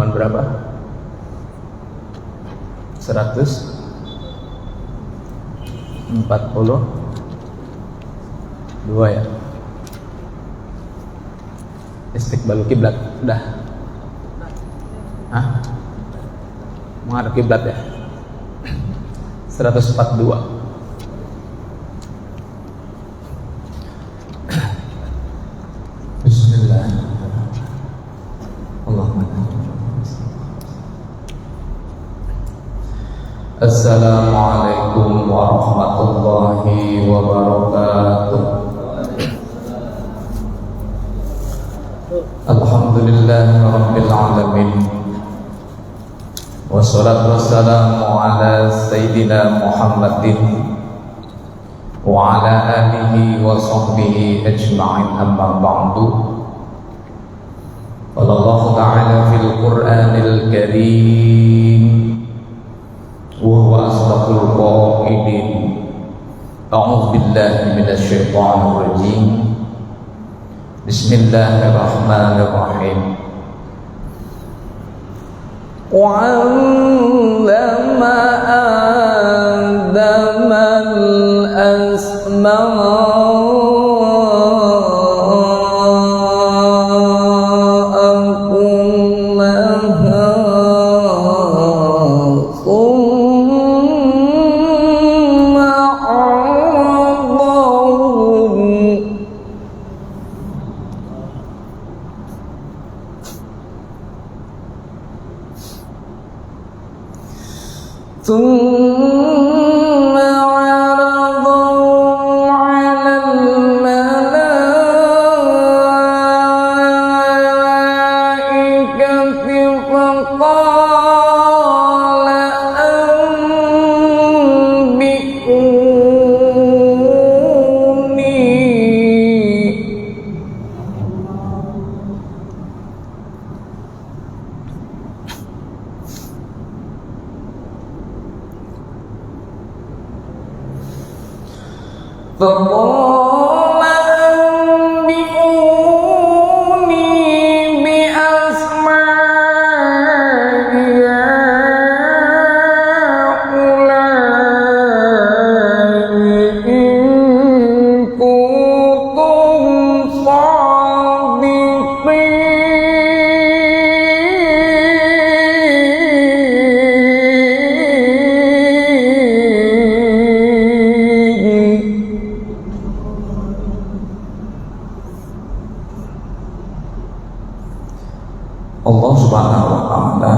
halaman berapa? 142 ya. Istiqbalul kiblat udah. Hah? Menghadap kiblat ya. 142. Bismillah. Allahumma. Assalamualaikum warahmatullahi wabarakatuh. Alhamdulillah rabbil alamin. Wassalatu wassalamu ala sayyidina Muhammadin wa ala alihi wa sahbihi ajma'in, amma ba'du. Qala Allah ta'ala fil Qur'anil Karim wa huwa asdaqul qailin. A'udzu billahi minasy syaithanir rajim. Bismillahirrahmanirrahim. وعلم آدم الأسماء كلها ثم عرضهم على الملائكة فقال أنبئوني بأسماء هؤلاء إن كنتم Allah Subhanahu wa ta'ala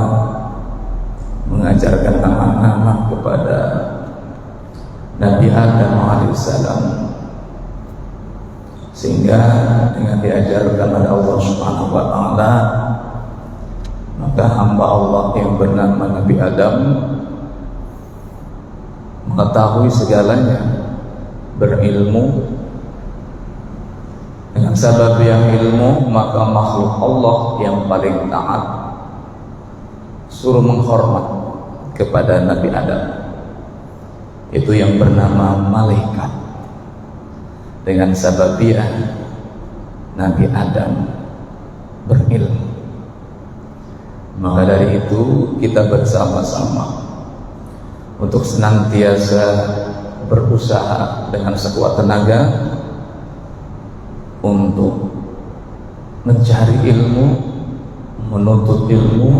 mengajarkan nama-nama kepada Nabi Adam alaihissalam, sehingga dengan diajarkan oleh Allah Subhanahu wa ta'ala, maka hamba Allah yang bernama Nabi Adam mengetahui segalanya, berilmu. Dengan sebab yang ilmu, maka makhluk Allah yang paling taat suruh menghormat kepada Nabi Adam, itu yang bernama malaikat. Dengan sababiah Nabi Adam berilmu, maka dari itu kita bersama-sama untuk senantiasa berusaha dengan sekuat tenaga untuk mencari ilmu, menuntut ilmu,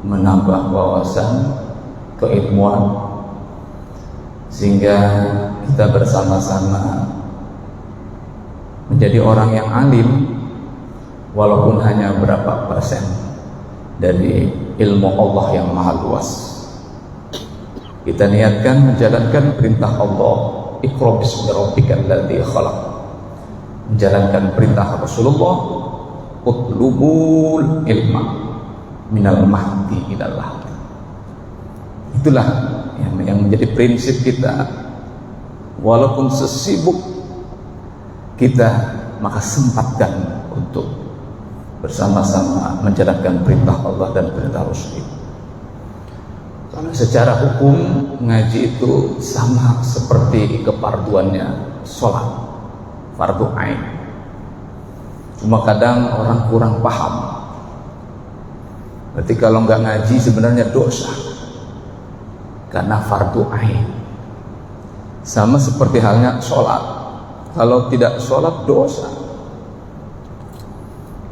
menambah wawasan keilmuan, sehingga kita bersama-sama menjadi orang yang alim, walaupun hanya berapa persen dari ilmu Allah yang maha luas. Kita niatkan menjalankan perintah Allah, Iqra bismi rabbikal ladzi khalaq, menjalankan perintah Rasulullah, utlubul ilma minal mahdi ilal lahdi. Itulah yang menjadi prinsip kita. Walaupun sesibuk kita, maka sempatkan untuk bersama-sama menjalankan perintah Allah dan perintah Rasul. Karena secara hukum ngaji itu sama seperti kefarduannya sholat, fardu ain. Cuma kadang orang kurang paham Berarti kalau nggak ngaji sebenarnya dosa, karena fardu ain. Sama seperti halnya sholat, kalau tidak sholat dosa.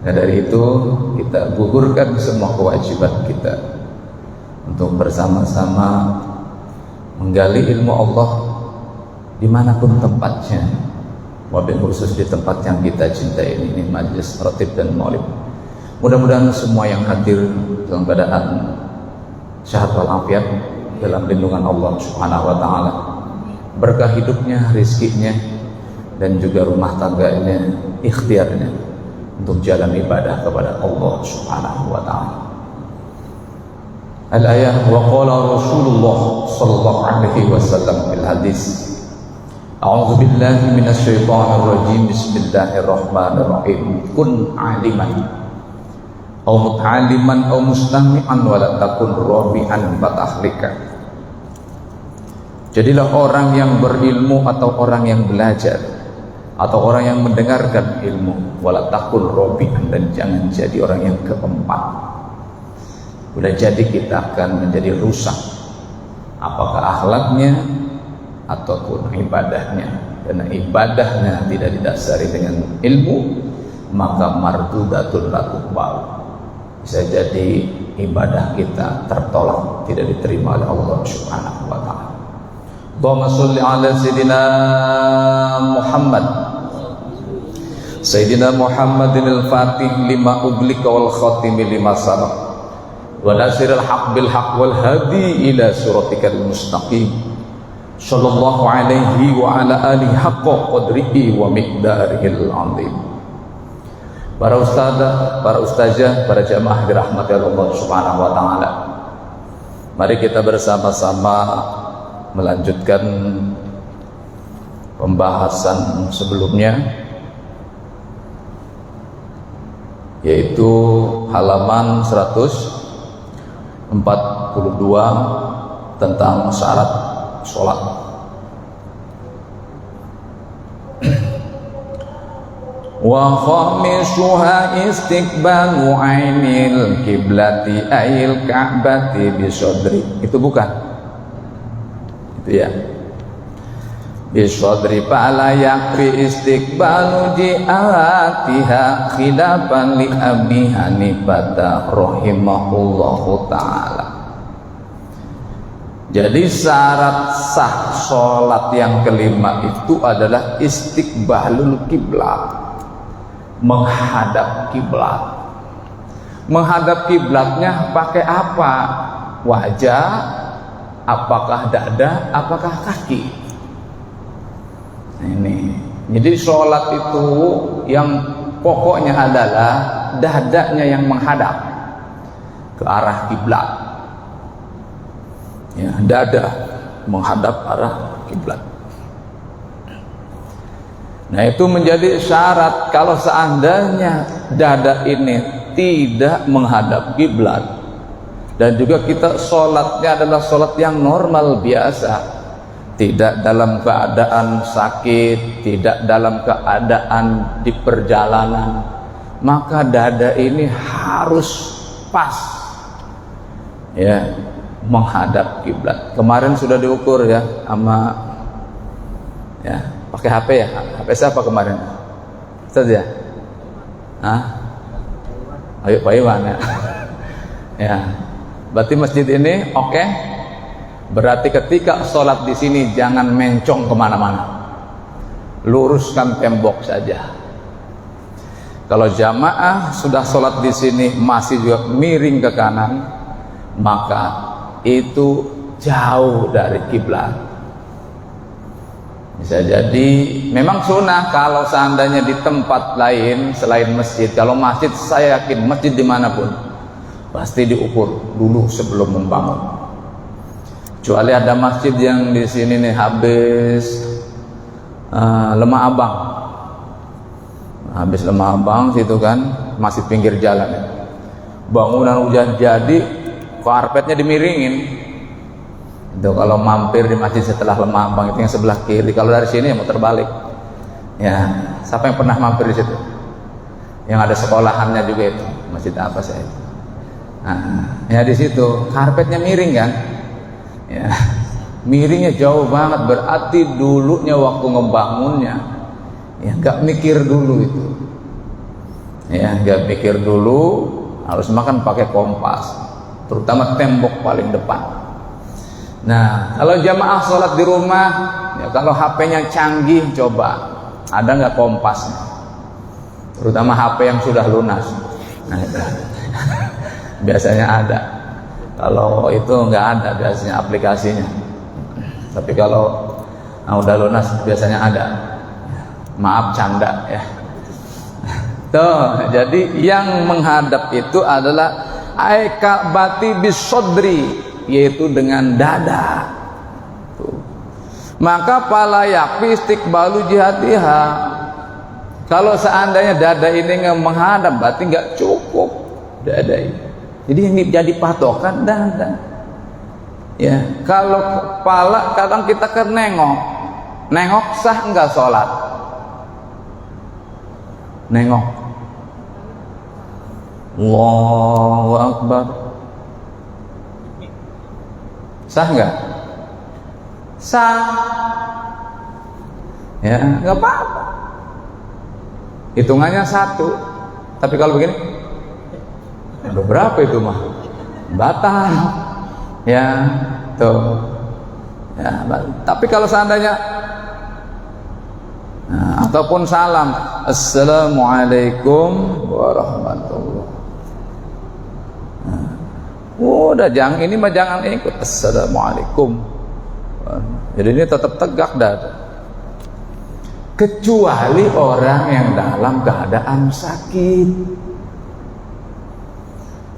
Nah dari itu kita gugurkan semua kewajiban kita untuk bersama-sama menggali ilmu Allah dimanapun tempatnya, wabil khusus di tempat yang kita cintai ini majlis ratib dan maulid. Mudah-mudahan semua yang hadir dalam keadaan sehat walafiat dalam lindungan Allah Subhanahu wa taala. Berkah hidupnya, rizkinya, dan juga rumah tangganya, ikhtiarnya untuk jalan ibadah kepada Allah Subhanahu wa taala. Al-ayah wa qala Rasulullah sallallahu alaihi wasallam fil hadis. A'udzu billahi minasy syaithanir rajim. Bismillahirrahmanirrahim. Kun aliman aw muta'alliman aw mustami'an wa la takun rabi'an fatahlika. Jadilah orang yang berilmu atau orang yang belajar atau orang yang mendengarkan ilmu, wa la takun rabi'an, dan jangan jadi orang yang keempat. Boleh jadi kita akan menjadi rusak, apakah akhlaknya ataupun ibadahnya. Karena ibadahnya tidak didasari dengan ilmu, maka mardudatul lakubbal, bisa jadi ibadah kita tertolak, tidak diterima oleh Allah Subhanahu wa taala. Allahumma sholli ala sayyidina Muhammad Sayyidina Muhammadin al-Fatih lima uglika wal khatim lima sabaq wa nasiril haq bil haq wal hadi ila siratikal mustaqim sallallahu alaihi wa ala alihi haqqa qadrihi wa miqdarihil azim. Para ustadzah, para ustazah, para jamaah dirahmati Allah Subhanahu wa taala. Mari kita bersama-sama melanjutkan pembahasan sebelumnya, yaitu halaman 142 tentang syarat sholat. Wa khamisuha istiqbalu ainil kiblati ayil ka'bati bisodri. Itu bukan, itu ya, bisodri fala yakfi istiqbalu ji'atiha khilafan li Abi Hanifah rahimahullahu ta'ala. Jadi syarat sah sholat yang kelima itu adalah istiqbalul kiblat, menghadap kiblat. Menghadap kiblatnya pakai apa? Wajah, apakah dada, apakah kaki? Ini. Jadi sholat itu yang pokoknya adalah dadanya yang menghadap ke arah kiblat. Ya, dada menghadap arah kiblat. Nah itu menjadi syarat. Kalau seandainya dada ini tidak menghadap kiblat, dan juga kita sholatnya adalah sholat yang normal biasa, tidak dalam keadaan sakit, tidak dalam keadaan di perjalanan, maka dada ini harus pas, ya, menghadap kiblat. Kemarin sudah diukur ya sama, ya, pakai HP ya. HP siapa kemarin? Ustaz ya? Hah? Ayo Pak Iwan ya. Ya. Berarti masjid ini oke. Berarti ketika sholat di sini jangan mencong kemana-mana. Luruskan tembok saja. Kalau jamaah sudah sholat di sini masih juga miring ke kanan, maka itu jauh dari kiblat. Bisa jadi memang sunnah kalau seandainya di tempat lain selain masjid. Kalau masjid, saya yakin masjid dimanapun pasti diukur dulu sebelum membangun. Kecuali ada masjid yang di sini nih habis Lemah Abang, habis Lemah Abang situ kan masih pinggir jalan. Bangunan hujan jadi, karpetnya dimiringin. Itu kalau mampir di masjid setelah Lemah Abang itu yang sebelah kiri. Kalau dari sini ya muter balik. Ya, siapa yang pernah mampir di situ? Yang ada sekolahannya juga itu. Masjid apa saya itu? Nah, ya di situ karpetnya miring kan, ya miringnya jauh banget, berarti dulunya waktu ngebangunnya ya nggak mikir dulu itu, ya nggak mikir dulu, harus makan pakai kompas, terutama tembok paling depan. Nah, kalau jamaah sholat di rumah, ya kalau HP-nya canggih, coba ada nggak kompasnya, terutama HP yang sudah lunas. Nah, biasanya ada. Kalau itu nggak ada biasanya aplikasinya. Tapi kalau udah lunas biasanya ada. Maaf canda ya. Tuh, jadi yang menghadap itu adalah aikabati bisodri, yaitu dengan dada. Tuh. Maka pala yakfi istiqbalu jihatiha. Kalau seandainya dada ini nggak menghadap, berarti nggak cukup dada ini. Jadi yang jadi patokan dada. Ya, kalau kepala kadang kita kan nengok sah enggak sholat? Nengok. Allahu Akbar. Sah enggak? Sah. Ya, enggak apa-apa. Hitungannya 1. Tapi kalau begini, ada berapa itu mah? Batal. Ya, tuh. Ya, tapi kalau seandainya ataupun salam, assalamualaikum warahmatullahi. Udah jangan ini mah jangan ikut assalamualaikum. Jadi ini tetap tegak dada. Kecuali orang yang dalam keadaan sakit.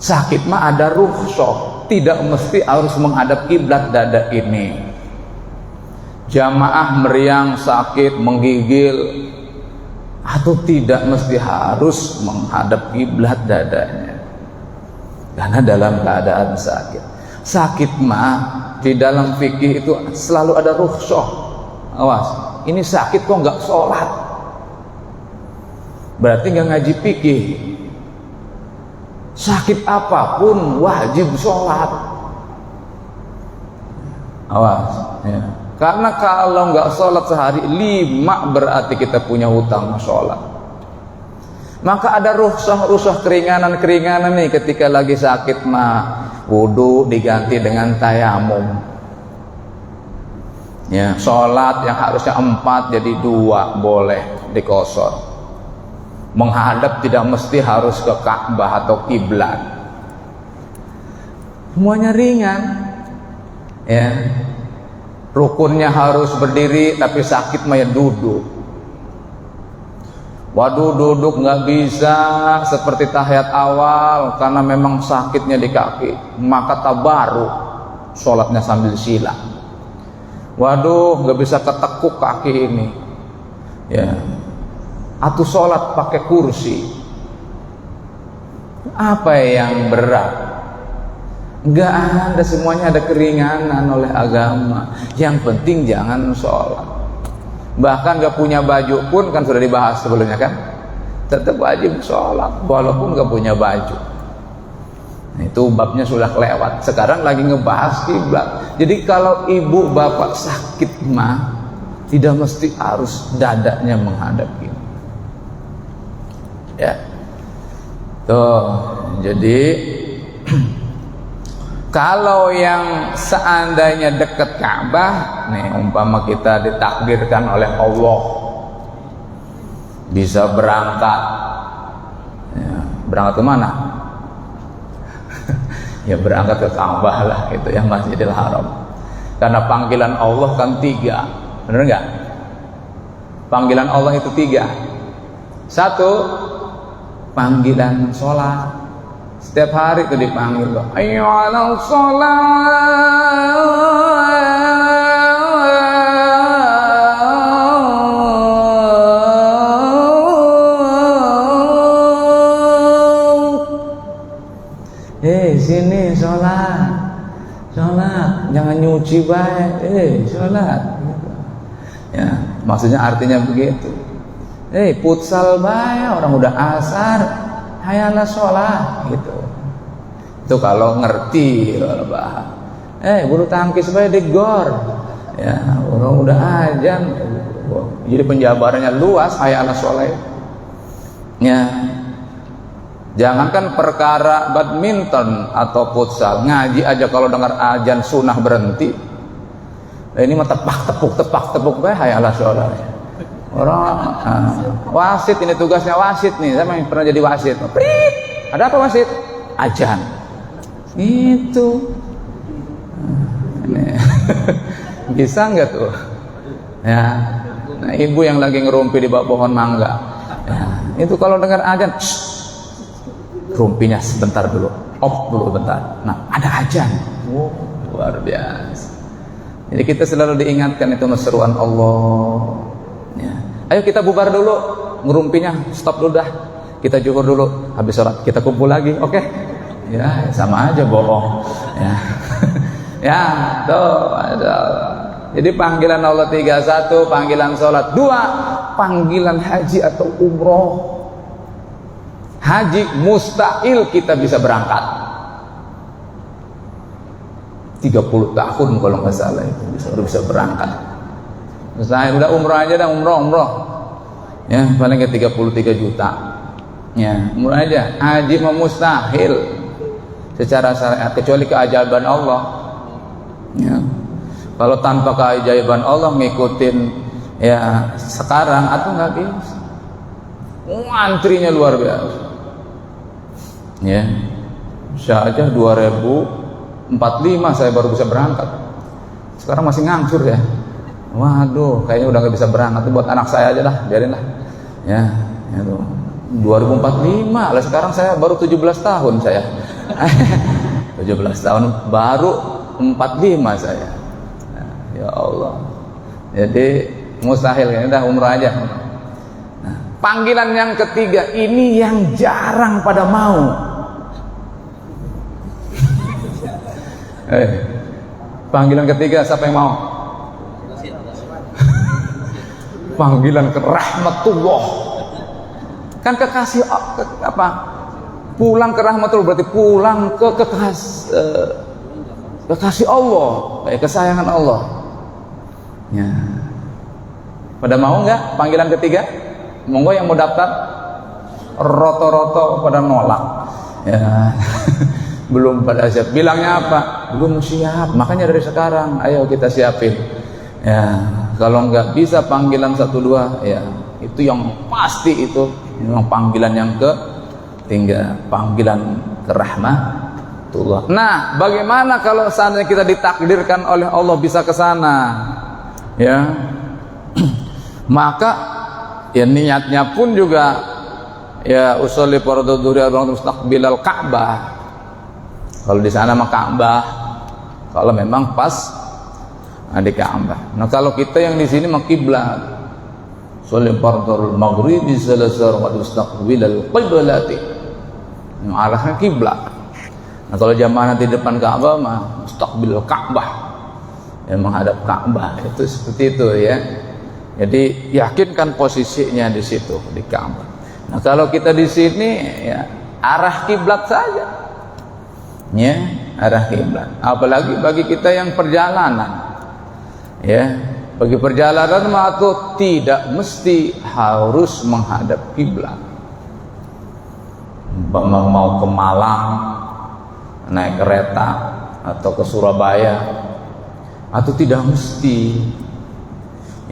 Sakit mah ada rukhsah, tidak mesti harus menghadap kiblat dada ini. Jamaah meriang sakit menggigil atau tidak mesti harus menghadap kiblat dadanya, karena dalam keadaan sakit. Sakit mah di dalam fikih itu selalu ada rukhsah. Awas, ini sakit kok nggak sholat, berarti nggak ngaji fikih. Sakit apapun wajib sholat. Awas ya. Karena kalau nggak sholat sehari 5 berarti kita punya hutang sholat. Maka ada rukhsah keringanan nih ketika lagi sakit mah, wudu diganti dengan tayamum. Ya, sholat yang harusnya 4 jadi 2 boleh dikosor. Menghadap tidak mesti harus ke Ka'bah atau kiblat. Semuanya ringan. Ya. Rukunnya harus berdiri tapi sakit mah ya duduk. Waduh, duduk nggak bisa seperti tahiyat awal karena memang sakitnya di kaki, maka tabaruk sholatnya sambil sila. Waduh, nggak bisa ketekuk kaki ini. Ya. Atau sholat pakai kursi, apa yang berat? Enggak ada, semuanya ada keringanan oleh agama. Yang penting jangan sholat. Bahkan gak punya baju pun, kan sudah dibahas sebelumnya kan, tetap wajib sholat walaupun gak punya baju. Nah, itu babnya sudah lewat. Sekarang lagi ngebahas kiblat. Jadi kalau ibu bapak sakit mah tidak mesti harus dadanya menghadap kiblat. Ya, tuh. Jadi kalau yang seandainya dekat Ka'bah, nih umpama kita ditakdirkan oleh Allah bisa berangkat, ya, berangkat ke mana? Ya berangkat ke Ka'bah lah, itu yang Masjidil Haram. Karena panggilan Allah kan 3, benar nggak? Panggilan Allah itu 3. 1, panggilan sholat. Setiap hari itu dipanggil, ayo ala sholat. Sini sholat, jangan nyuci baik, sholat. Ya, maksudnya artinya begitu. Futsal baik, orang udah asar, hayalah sholat gitu. Itu kalau ngerti, kalau paham. Bulu tangkis supaya di gor. Ya, orang udah azan. Jadi penjabarannya luas, hayya 'alas shalah. Ya. Jangankan perkara badminton atau futsal, ngaji aja kalau dengar azan sunnah berhenti. Ini mah tepak tepuk hayya 'alas shalah. Orang wasit, ini tugasnya wasit nih. Saya yang pernah jadi wasit. Prit, ada apa wasit? Azan. Itu. Bisa nggak tuh? Ya. Nah, ibu yang lagi ngerumpi di bawah pohon mangga. Ya. Itu kalau dengar azan, rumpinya sebentar dulu, off dulu bentar. Nah, ada azan. Wow, luar biasa. Jadi kita selalu diingatkan itu seruan Allah. Ya. Ayo kita bubar dulu, ngerumpinya stop dulu dah. Kita zuhur dulu, habis sholat kita kumpul lagi, oke? Ya, sama aja bohong. Ya, ya, tuh. Jadi panggilan Allah 31, panggilan sholat 2, panggilan haji atau umroh. Haji mustahil kita bisa berangkat. 30 tahun kalau nggak salah itu bisa berangkat. Mustahil, udah umroh aja dah, umroh. Ya, paling ke 33 juta. Ya, umroh aja. Haji mustahil secara syariat kecuali keajaiban Allah. Ya. Kalau tanpa keajaiban Allah ngikutin ya sekarang atau nggak bisa. Antrinya luar biasa. Ya. Bisa aja 2045 saya baru bisa berangkat. Sekarang masih ngangsur ya. Waduh, kayaknya udah nggak bisa berangkat. Buat anak saya aja lah, biarin lah. Ya, itu 2045 lah. Sekarang saya baru 17 tahun saya. 17 tahun baru 45 saya. Ya Allah. Jadi mustahil ya, udah umrah aja. Nah, panggilan yang ketiga ini yang jarang pada mau. Panggilan ketiga siapa yang mau? Panggilan ke rahmatullah. Kan kekasih apa? Pulang ke rahmatullah berarti pulang ke kekasih Allah, kesayangan Allah. Ya. Pada mau nggak panggilan ketiga? Monggo yang mau daftar. Roto-roto pada nolak. Ya. Belum pada siap. Bilangnya apa? Belum siap. Makanya dari sekarang, ayo kita siapin. Ya. Kalau nggak bisa panggilan 1-2, ya itu yang pasti itu memang panggilan yang ketiga, panggilan ke rahmatullah. Nah, bagaimana kalau seandainya kita ditakdirkan oleh Allah bisa ke sana? Ya, maka ya niatnya pun juga ya usolli fardhu dhuhri mustaqbilal Ka'bah. Kalau di sana mah Ka'bah. Kalau memang pas di Ka'bah. Nah, kalau kita yang di sini mah kiblat. Sholli fardhu maghribi salasar wa mustaqbilal qiblati. Arahnya kiblat. Nah, kalau jamaah nanti depan Ka'bah mah mustaqbil Ka'bah. Ya, menghadap Ka'bah. Itu seperti itu ya. Jadi yakinkan posisinya di situ di Ka'bah. Nah, kalau kita di sini ya arah kiblat saja. Ya, arah kiblat. Apalagi bagi kita yang perjalanan. Ya, bagi perjalanan maka tidak mesti harus menghadap kiblat. Mau ke Malang naik kereta atau ke Surabaya atau tidak mesti.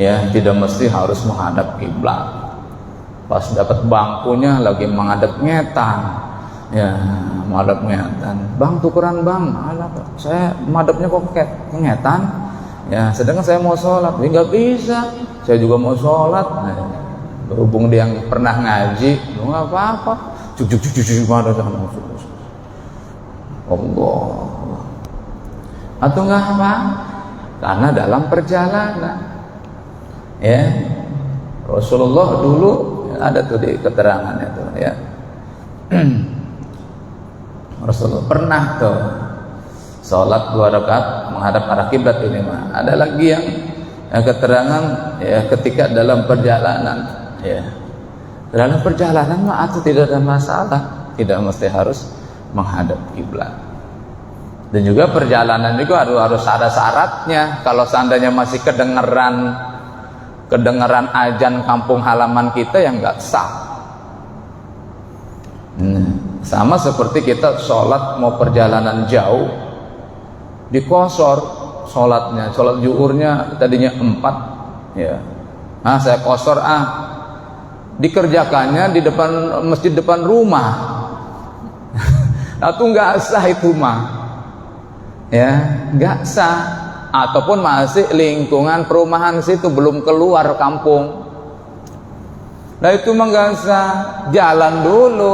Ya, tidak mesti harus menghadap kiblat. Pas dapat bangkunya lagi menghadap ngetan. Ya, menghadap ngetan. Bang, tukeran bang. Alah, saya menghadapnya kok ke ngetan. Ya, sedangkan saya mau sholat, nggak bisa. Saya juga mau sholat. Nah, berhubung dia yang pernah ngaji, nggak apa-apa. Cuk mana sana. Allah. Atau nggak apa? Karena dalam perjalanan. Ya, Rasulullah dulu ada tuh di keterangannya tuh ya. Rasulullah pernah tuh sholat 2 rakaat menghadap arah kiblat ini mah. Ada lagi yang keterangan ya ketika dalam perjalanan ya. Dalam perjalanan mah atau tidak ada masalah, tidak mesti harus menghadap kiblat. Dan juga perjalanan juga harus ada syaratnya. Kalau seandainya masih kedengeran azan kampung halaman kita, yang nggak sah. Sama seperti kita sholat mau perjalanan jauh, dikosor sholatnya, sholat zuhurnya tadinya 4, ya. Saya kosor dikerjakannya di depan masjid depan rumah. Atau nggak sah itu mah. Ya, nggak sah. Ataupun masih lingkungan perumahan situ, belum keluar kampung. Nah itu mah nggak sah. Jalan dulu,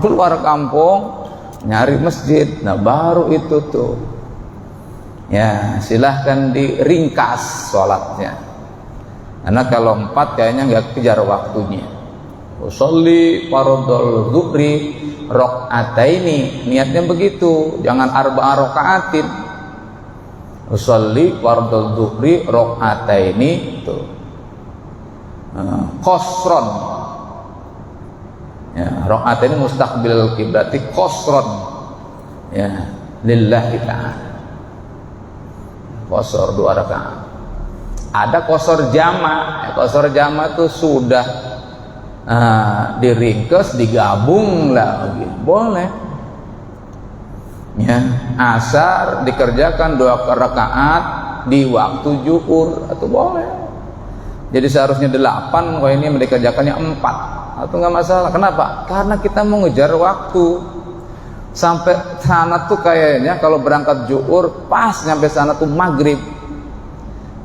keluar kampung, nyari masjid. Nah baru itu tuh. Ya silahkan diringkas sholatnya. Karena kalau 4 kayaknya nggak kejar waktunya. Usolli fardhul zuhri rakaataini, niatnya begitu, jangan arba'a rakaatin. Usolli fardhul zuhri rakaataini itu qasron, ya, rakaataini mustaqbil kiblati qasron, ya, lillahi ta'ala, qasar 2 rakaat. Ada qasar jama', qasar jama' itu sudah diringkes, digabung lagi, boleh. Ya, asar dikerjakan 2 rakaat di waktu zuhur, atau boleh. Jadi seharusnya 8, kalau ini dikerjakannya 4, atau nggak masalah. Kenapa? Karena kita mau ngejar waktu. Sampai sana tuh kayaknya kalau berangkat zuhur pas nyampe sana tuh maghrib.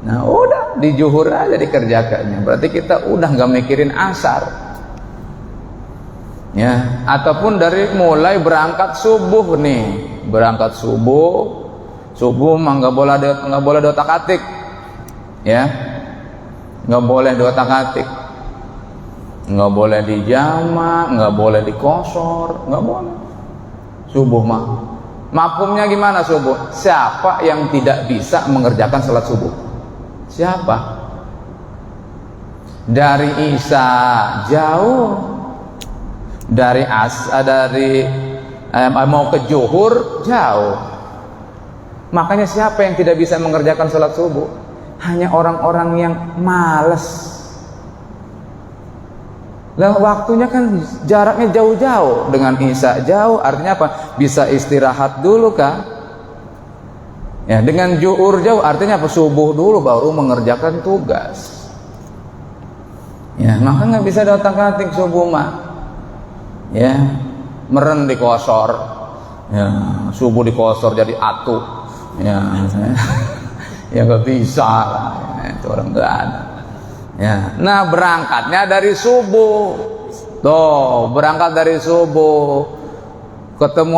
Nah udah di zuhur aja dikerjakannya. Berarti kita udah nggak mikirin asar. Ya, ataupun dari mulai berangkat subuh nih, berangkat subuh mah nggak boleh otak-atik, ya, nggak boleh otak-atik, nggak boleh dijama, nggak boleh dikosor, nggak boleh. Subuh mah, mafhumnya gimana subuh? Siapa yang tidak bisa mengerjakan salat subuh? Siapa? Dari Isya jauh. Dari mau ke zuhur jauh. Makanya siapa yang tidak bisa mengerjakan sholat subuh? Hanya orang-orang yang malas. Lah waktunya kan jaraknya jauh-jauh. Dengan Isya jauh, artinya apa? Bisa istirahat dulu kan? Ya, dengan zuhur jauh, artinya apa? Subuh dulu baru mengerjakan tugas. Ya, maka nggak bisa diotak-atik subuh mah. Ya, meren dikosor, ya, subuh dikosor jadi atu, ya, ya nggak bisa lah, ya, itu orang nggak ada. Ya, nah berangkatnya dari subuh, tuh berangkat dari subuh, ketemu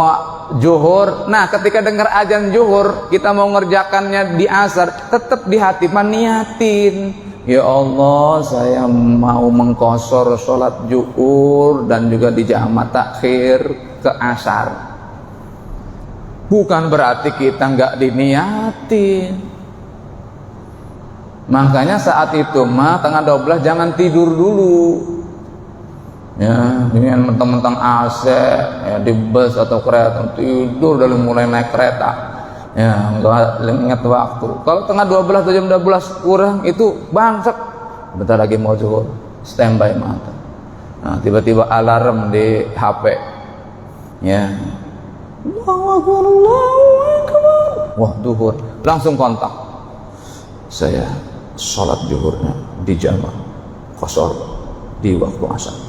zuhur. Nah ketika dengar azan zuhur, kita mau ngerjakannya di asar, tetap di hati niatin. Ya Allah, saya mau mengkosor sholat zuhur dan juga dijama takhir ke asar. Bukan berarti kita nggak diniatin. Makanya saat itu mah tengah 12 jangan tidur dulu. Ya, dengan mentang-mentang AC, ya, di bus atau kereta tidur dari mulai naik kereta. Ya, enggak ingat waktu. Kalau tengah 12 atau jam 12 kurang itu bangsek. Bentar lagi mau zuhur, standby mata. Nah, tiba-tiba alarm di HP. Ya. Wah, zuhur. Langsung kontak. Saya sholat zuhurnya di jama qasar di waktu asar.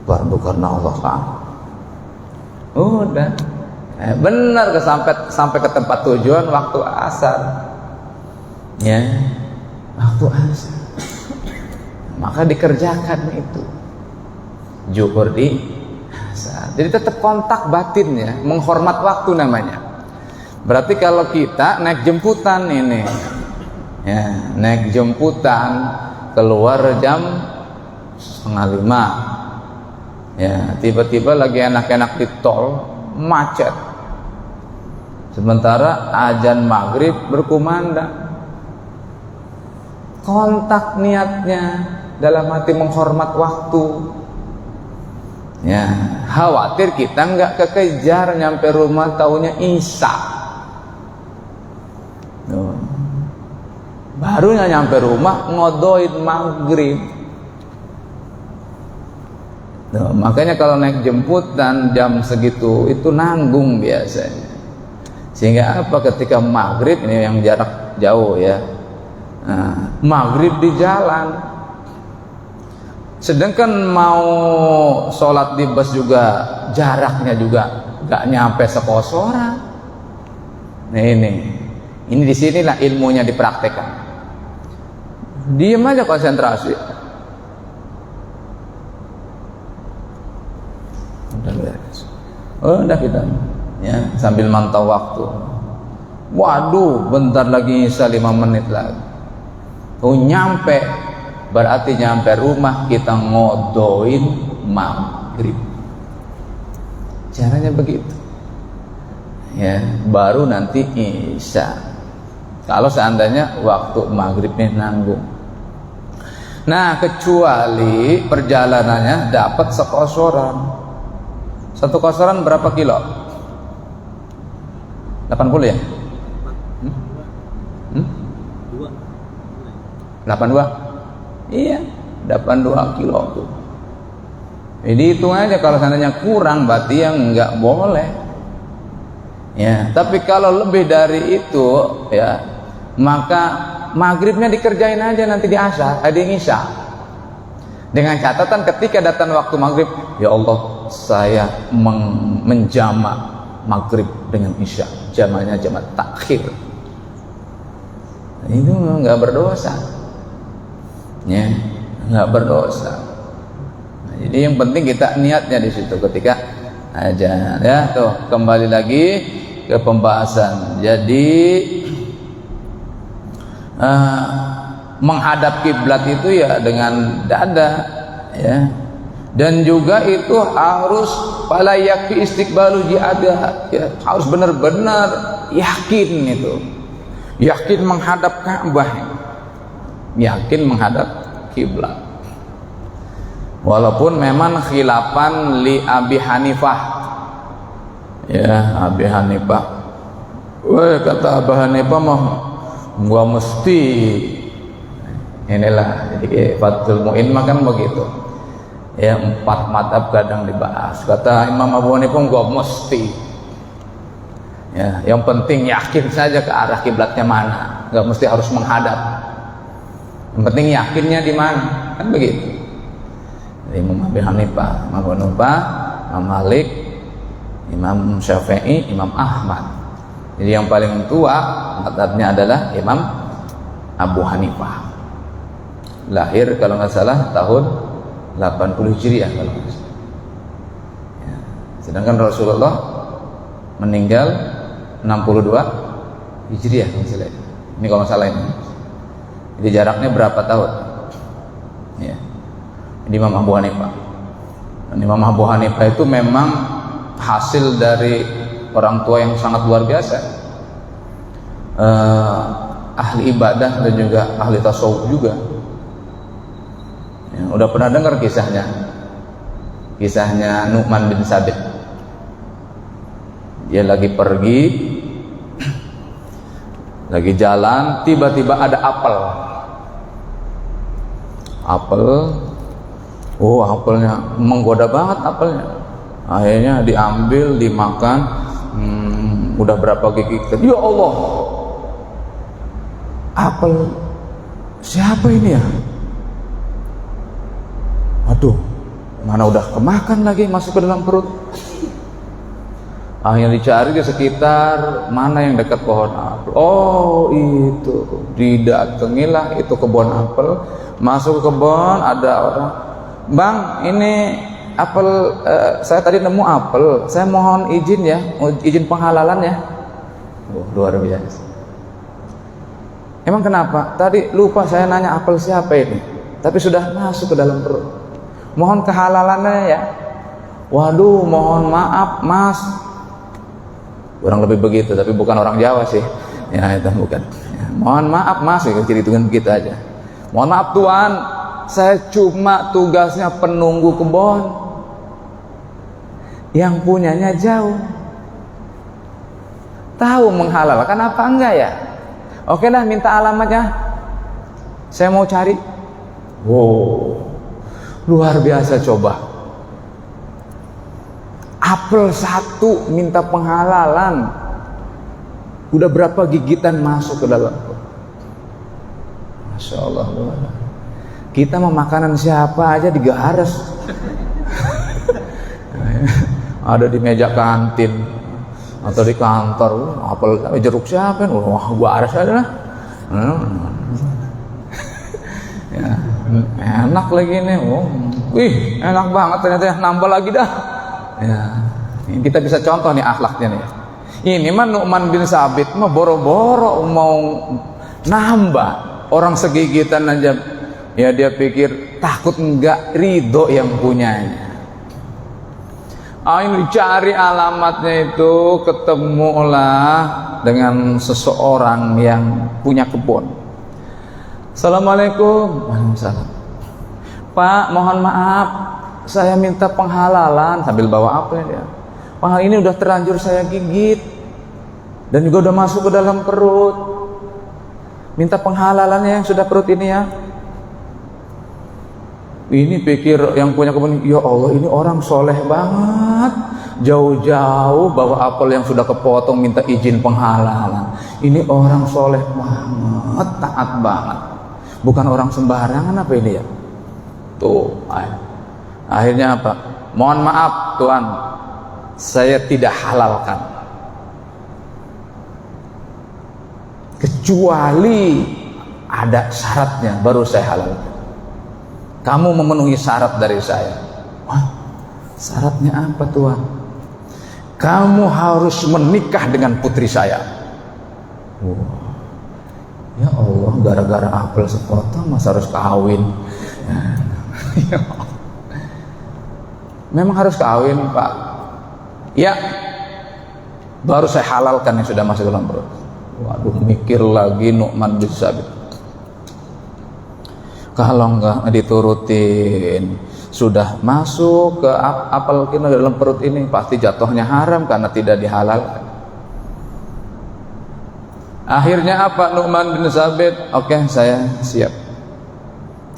Fardu karena Allah Ta'ala. Udah. Benar sampai ke tempat tujuan waktu asar, ya, waktu asar. Maka dikerjakan itu zuhur di asar. Jadi tetap kontak batin ya, menghormat waktu namanya. Berarti kalau kita naik jemputan ini, ya, naik jemputan keluar jam 4:30, ya, tiba-tiba lagi enak-enak di tol macet. Sementara azan maghrib berkumandang. Kontak niatnya dalam hati menghormat waktu. Ya, khawatir kita nggak kekejar nyampe rumah taunya Isya. Barunya nyampe rumah ngodoin maghrib. Makanya kalau naik jemputan jam segitu itu nanggung biasanya. Sehingga apa, ketika maghrib ini yang jarak jauh ya, maghrib di jalan, sedangkan mau sholat di bus juga jaraknya juga gak nyampe sekosoran. Nah ini disinilah ilmunya dipraktekkan. Diam aja, konsentrasi. Udah kita ya sambil mantau waktu. Waduh, bentar lagi Isya, 5 menit lagi. Nyampe, berarti nyampe rumah kita ngodoin maghrib. Caranya begitu. Ya, baru nanti Isya. Kalau seandainya waktu maghribnya nanggung. Nah, kecuali perjalanannya dapat sekosoran. Satu kosoran berapa kilo? 80 ya? 82? Iya, 82 kilo tuh. Jadi hitung aja, kalau seandainya kurang berarti yang nggak boleh. Ya, tapi kalau lebih dari itu ya, maka maghribnya dikerjain aja nanti di Isya. Dengan catatan ketika datang waktu maghrib, ya Allah, saya menjamak maghrib dengan Isya, jamaknya jamak takhir. Itu nggak berdosa, ya, nggak berdosa. Nah, jadi yang penting kita niatnya di situ ketika aja. Ya, tuh kembali lagi ke pembahasan. Jadi menghadap kiblat itu ya dengan dada, ya, dan juga itu harus fala yakfi istiqbalu ji'ada, ya, harus benar-benar yakin itu, yakin menghadap Ka'bah, yakin menghadap kiblat. Walaupun memang khilafan li Abi Hanifah, ya, Abi Hanifah, kata Abi Hanifah mah gua mesti inilah. Jadi Fathul Mu'in makan begitu ya, 4 madhab kadang dibahas. Kata Imam Abu Hanifah gua mesti, ya, yang penting yakin saja ke arah kiblatnya mana, nggak mesti harus menghadap, yang penting yakinnya di mana, kan begitu. Jadi Imam Abu Hanifah, Imam Abu Hanifah, Imam Malik, Imam Syafi'i, Imam Ahmad. Jadi yang paling tua madhabnya adalah Imam Abu Hanifah. Lahir kalau nggak salah tahun 80 Hijriah kalau nggak salah. Ya. Sedangkan Rasulullah meninggal 62 Hijriah kalau nggak salah. Ini kalau nggak salah ini. Jadi jaraknya berapa tahun? Ya. Jadi Imam Abu Hanifah. Dan Imam Abu Hanifah itu memang hasil dari orang tua yang sangat luar biasa, ahli ibadah dan juga ahli tasawuf juga. Ya, udah pernah dengar kisahnya Nu'man bin Sabit. Dia lagi pergi, lagi jalan, tiba-tiba ada apel, apelnya menggoda banget apelnya. Akhirnya diambil, dimakan. Udah berapa gigi, ya Allah, apel siapa ini ya? Aduh, mana udah kemakan lagi, masuk ke dalam perut. Akhirnya dicari di sekitar mana yang dekat pohon apel. Oh, itu didatangilah itu kebun apel. Masuk ke kebun, ada orang, Bang, ini apel, saya tadi nemu apel, saya mohon izin ya, izin penghalalan ya. Luar biasa. Emang kenapa? Tadi lupa saya nanya apel siapa ini, tapi sudah masuk ke dalam perut. Mohon kehalalannya ya. Waduh, mohon maaf Mas. Kurang lebih begitu, tapi bukan orang Jawa sih. Ya, itu bukan. Ya, mohon maaf Mas, jadi dengan begitu aja. Mohon maaf Tuan, saya cuma tugasnya penunggu kebun. yang punyanya jauh. Tahu menghalalkan apa enggak ya? Oke dah, minta alamatnya, saya mau cari. Wow, luar biasa. Coba apel satu minta penghalalan, udah berapa gigitan masuk ke dalam. Masya Allah. Kita mau makanan siapa aja digaras. Ada di meja kantin atau di kantor, apel jeruk siapa? Wah, gua aras aja lah. Ya, enak lagi nih. Oh, wih, enak banget ternyata ya. Nambah lagi dah. Ya, ini kita bisa contoh nih akhlaknya nih. Ini mah Nu'man bin Sabit mah boro-boro mau nambah, orang segigitan aja ya dia pikir takut enggak ridho yang punyanya. Ini cari alamatnya itu, ketemulah dengan seseorang yang punya kebun. Assalamualaikum. Waalaikumsalam. Pak, mohon maaf, saya minta penghalalan, sambil bawa apel ya. Pak, ini udah terlanjur saya gigit dan juga udah masuk ke dalam perut. Minta penghalalannya yang sudah perut ini ya. Ini pikir yang punya kebun, ya Allah ini orang soleh banget, jauh-jauh bawa apel yang sudah kepotong minta izin penghalalan. Ini orang soleh banget, taat banget, bukan orang sembarangan apa ini ya. Tuh, akhirnya apa? Mohon maaf Tuhan, saya tidak halalkan kecuali ada syaratnya baru saya halalkan. Kamu memenuhi syarat dari saya. Wah, syaratnya apa Tuhan? Kamu harus menikah dengan putri saya. Wah, ya Allah, gara-gara apel sepotong masa harus kawin? Memang harus kawin Pak? Ya, baru saya halalkan yang sudah masuk dalam perut. Waduh, mikir lagi Nu'man bin Sabit. Kalau enggak diturutin, sudah masuk ke apel kita dalam perut ini, pasti jatuhnya haram karena tidak dihalalkan. Akhirnya apa Nu'man bin Sabit? Oke, saya siap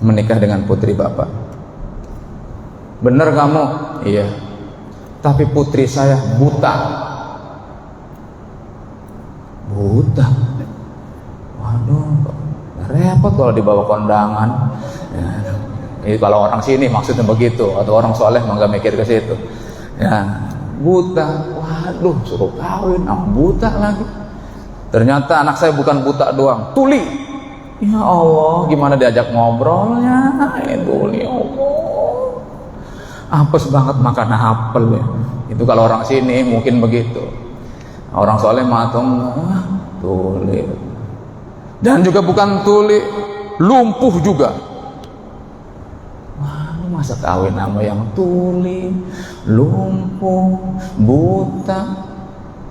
menikah dengan putri Bapak. Benar kamu? Iya. Tapi putri saya buta. Buta? Waduh, repot kalau dibawa kondangan. Ya, ini kalau orang sini maksudnya begitu, atau orang soleh nggak mikir ke situ. Ya, buta. Waduh, suruh kawin, buta lagi. Ternyata anak saya bukan buta doang, tuli. Ya Allah, gimana diajak ngobrolnya? Tuli, ya Allah. Apes banget makan apel ya. Itu kalau orang sini mungkin begitu. Orang soleh matung, tuli. Dan juga bukan tuli, lumpuh juga. Wah, masa kawin sama yang tuli, lumpuh, buta.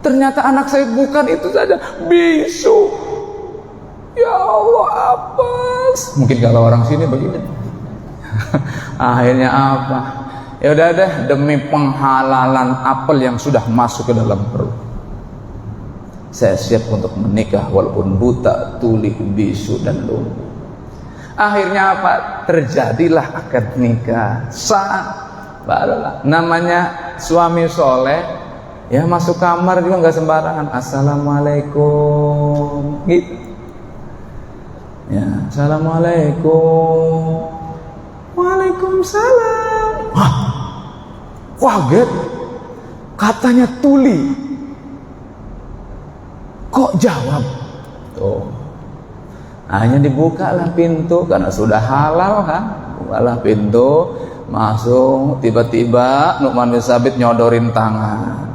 Ternyata anak saya bukan itu saja, bisu. Ya Allah, apes. Mungkin kalau orang sini begini. Akhirnya apa? Ya udah deh, demi penghalalan apel yang sudah masuk ke dalam perut, saya siap untuk menikah walaupun buta, tuli, bisu dan lumpuh. Akhirnya apa? Terjadilah akad nikah. Barulah namanya suami soleh ya, masuk kamar juga nggak sembarangan. Assalamualaikum gitu ya. Assalamualaikum. Waalaikumsalam. Wah, kaget, katanya tuli, kok jawab? Tuh, hanya dibukalah pintu karena sudah halal kan. Bukalah pintu, masuk. Tiba-tiba Nu'man bin Sabit nyodorin tangan.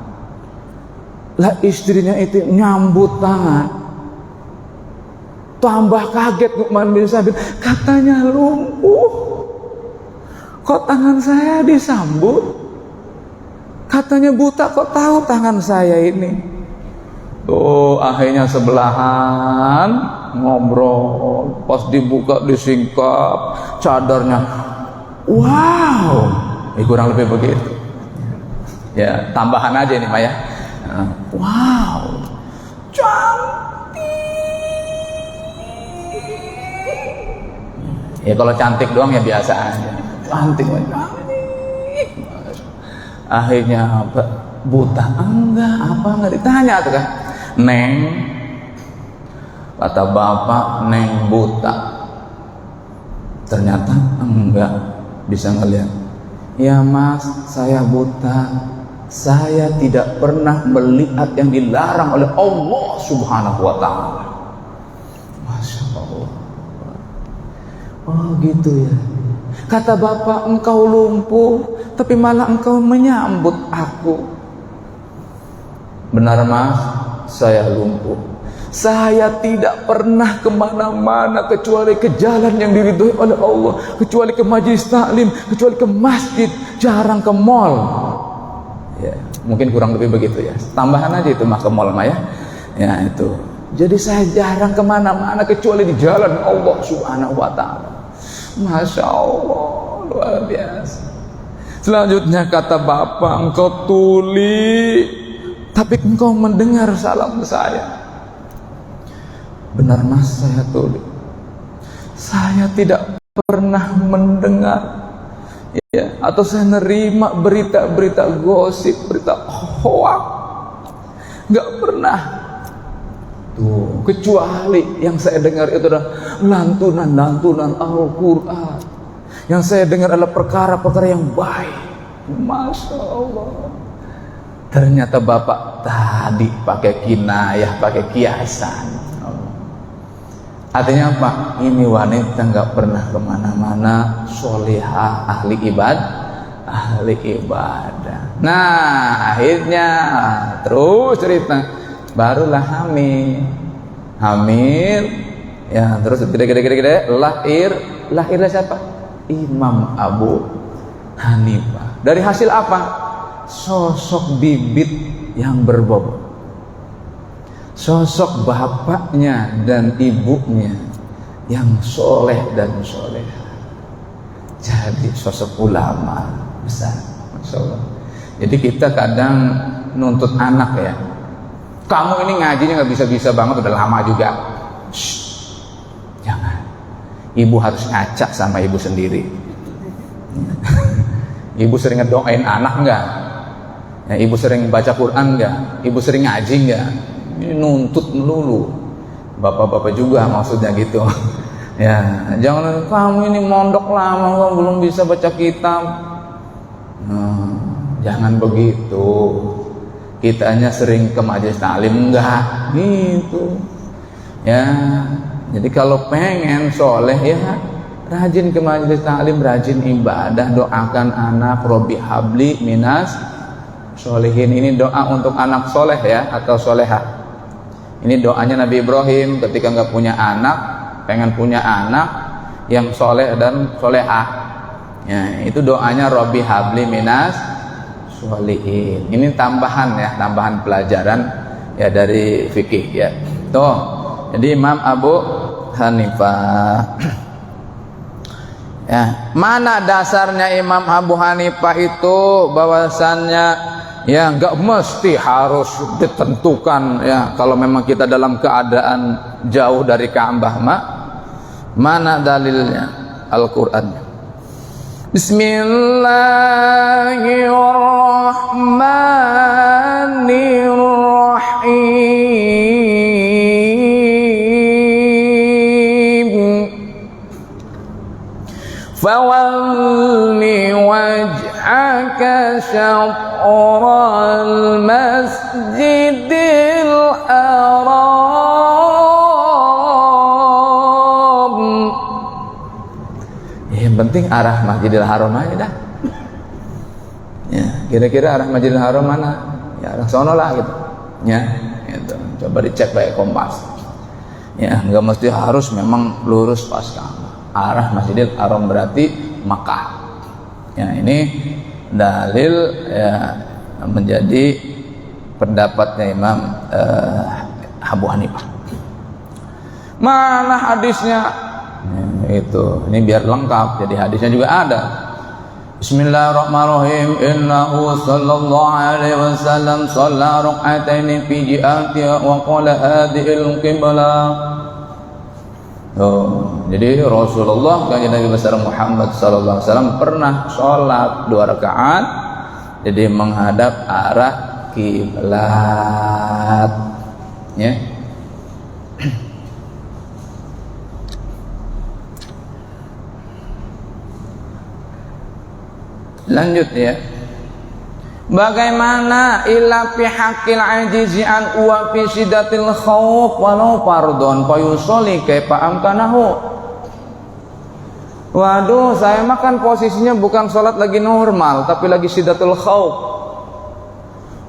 Lah istrinya itu nyambut tangan. Tambah kaget Nu'man bin Sabit, katanya lumpuh, kok tangan saya disambut? Katanya buta, kok tahu tangan saya ini? Tuh, akhirnya sebelahan ngobrol. Pas dibuka, disingkap cadarnya. Wow, kurang lebih begitu. Ya, tambahan aja nih, Maya. Wow, cantik. Ya kalau cantik doang ya biasa aja. Cantik. Akhirnya apa? Buta enggak ditanya tuh kan. Neng, kata bapak, Neng buta. Ternyata enggak bisa ngelihat. Ya Mas, saya buta. Saya tidak pernah melihat yang dilarang oleh Allah Subhanahu wa ta'ala. Masya Allah. Oh gitu ya. Kata bapak, engkau lumpuh, tapi malah engkau menyambut aku. Benar Mas, saya lumpuh. Saya tidak pernah kemana-mana kecuali ke jalan yang diridhoi oleh Allah, kecuali ke majelis taklim, kecuali ke masjid, jarang ke mall. Ya, mungkin kurang lebih begitu ya. Tambahan aja itu mah ke mall mah ya. Ya itu. Jadi saya jarang kemana-mana kecuali di jalan Allah Subhanahu wa ta'ala. Masya Allah, luar biasa. Selanjutnya kata bapak, engkau tuli, tapi engkau mendengar salam saya. Benar Mas, saya tuli. Saya tidak pernah mendengar ya, atau saya nerima berita-berita gosip, berita hoak. Gak pernah. Tuh, kecuali yang saya dengar itu adalah lantunan-lantunan Al-Quran. Yang saya dengar adalah perkara-perkara yang baik. Masya Allah. Ternyata bapak tadi pakai kinayah, pakai kiasan. Artinya apa? Ini wanita nggak pernah kemana-mana, solihah, ahli ibadah. Nah, akhirnya terus cerita, barulah hamil, ya terus gede, lahirlah siapa? Imam Abu Hanifah. Dari hasil apa? Sosok bibit yang berbobot. Sosok bapaknya dan ibunya yang soleh dan soleha. Jadi sosok ulama besar, Masya Allah. Jadi kita kadang nuntut anak ya, kamu ini ngajinya nggak bisa-bisa banget, udah lama juga. Shh, jangan. Ibu harus ngaca sama ibu sendiri. Ibu sering ngedoain anak nggak? Ya, ibu sering baca Quran nggak? Ibu sering ngaji nggak? Ini nuntut melulu. Bapak-bapak juga maksudnya gitu. Ya, jangan kamu ini mondok lama kamu belum bisa baca kitab. Jangan begitu. Kitanya sering ke majelis taklim enggak gitu. Ya, jadi kalau pengen soleh ya rajin ke majelis taklim, rajin ibadah, doakan anak, Robbi habli minas solehin. Ini doa untuk anak soleh ya atau solehah. Ini doanya Nabi Ibrahim ketika nggak punya anak, pengen punya anak yang soleh dan solehah. Ya, itu doanya Robbi habli minas solihin. Ini tambahan ya, tambahan pelajaran ya dari fikih ya. Tuh, jadi Imam Abu Hanifah. Ya, mana dasarnya Imam Abu Hanifah itu bahwasannya ya nggak mesti harus ditentukan ya kalau memang kita dalam keadaan jauh dari Ka'bah. Mana dalilnya? Al-Qur'an. Bismillahirrahmanirrahim. Fawalli wajhaka syatral masjidil haram. Yang penting arah Masjidil Haram aja dah. Ya, kira-kira arah Masjidil Haram mana? Ya arah sono lah gitu. Ya, gitu. Coba dicek pakai kompas. Ya, nggak mesti harus memang lurus pas Ka'bah. Arah Masjidil Haram berarti Makkah. Ya, ini dalil ya, menjadi pendapatnya Imam Abu Hanifah. Mana hadisnya? Ya, itu. Ini biar lengkap. Jadi hadisnya juga ada. Bismillahirrahmanirrahim. Innahu sallallahu alaihi wasallam shalla rak'ataini fi jihati wa qala hadhihi al-qiblah. Jadi Rasulullah kanjeng Nabi besar Muhammad sallallahu alaihi wasallam pernah sholat 2 rakaat, jadi menghadap arah kiblat, ya. Lanjut ya. Bagaimana ila fi haqqil ajizi an wa fi sidatil khauf walau fardhon fa yusolli kaifa amkanahu. Waduh, saya makan posisinya bukan sholat lagi normal, tapi lagi sidatul khauf.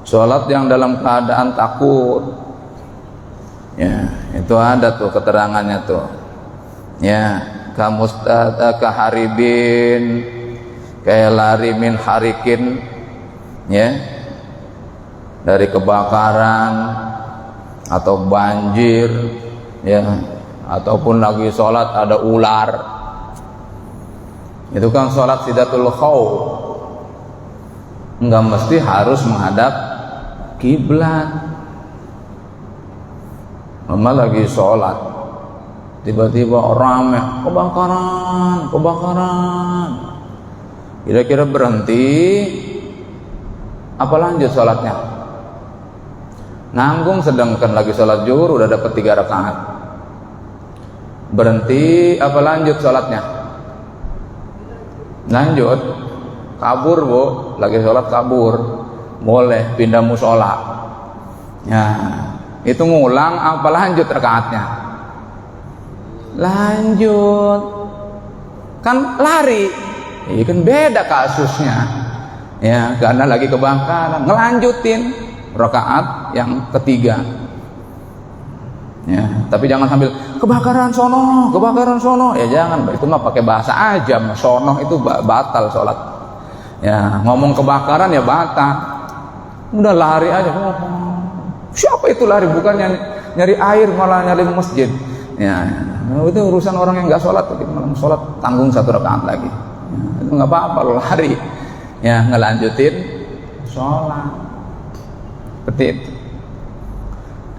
Sholat yang dalam keadaan takut. Ya, itu ada tuh keterangannya tuh. Ya, kaharibin, kayak lari min harikin, ya, dari kebakaran atau banjir, ya, ataupun lagi sholat ada ular, itu kan sholat sidatul khauf. Enggak mesti harus menghadap kiblat. Mama lagi sholat, tiba-tiba rame, kebakaran. Kira-kira berhenti apa lanjut sholatnya? Nanggung, sedangkan lagi sholat zuhur udah dapat 3 rakaat. Berhenti apa lanjut sholatnya? Lanjut. Kabur bu, lagi sholat kabur, boleh pindah musola. Ya, itu ngulang apa lanjut rakaatnya? Lanjut. Kan lari. Ini kan beda kasusnya, ya, karena lagi kebakaran, ngelanjutin rakaat yang ketiga, ya. Tapi jangan sambil kebakaran sono, ya jangan. Itu mah pakai bahasa aja, sono itu batal sholat, ya. Ngomong kebakaran ya batal, udah lari aja. Siapa itu lari? Bukannya nyari air malah nyari masjid, ya. Itu urusan orang yang nggak sholat, malah sholat tanggung 1 rakaat lagi. Itu nggak apa-apa lo lari, ya, ngelanjutin sholat seperti itu.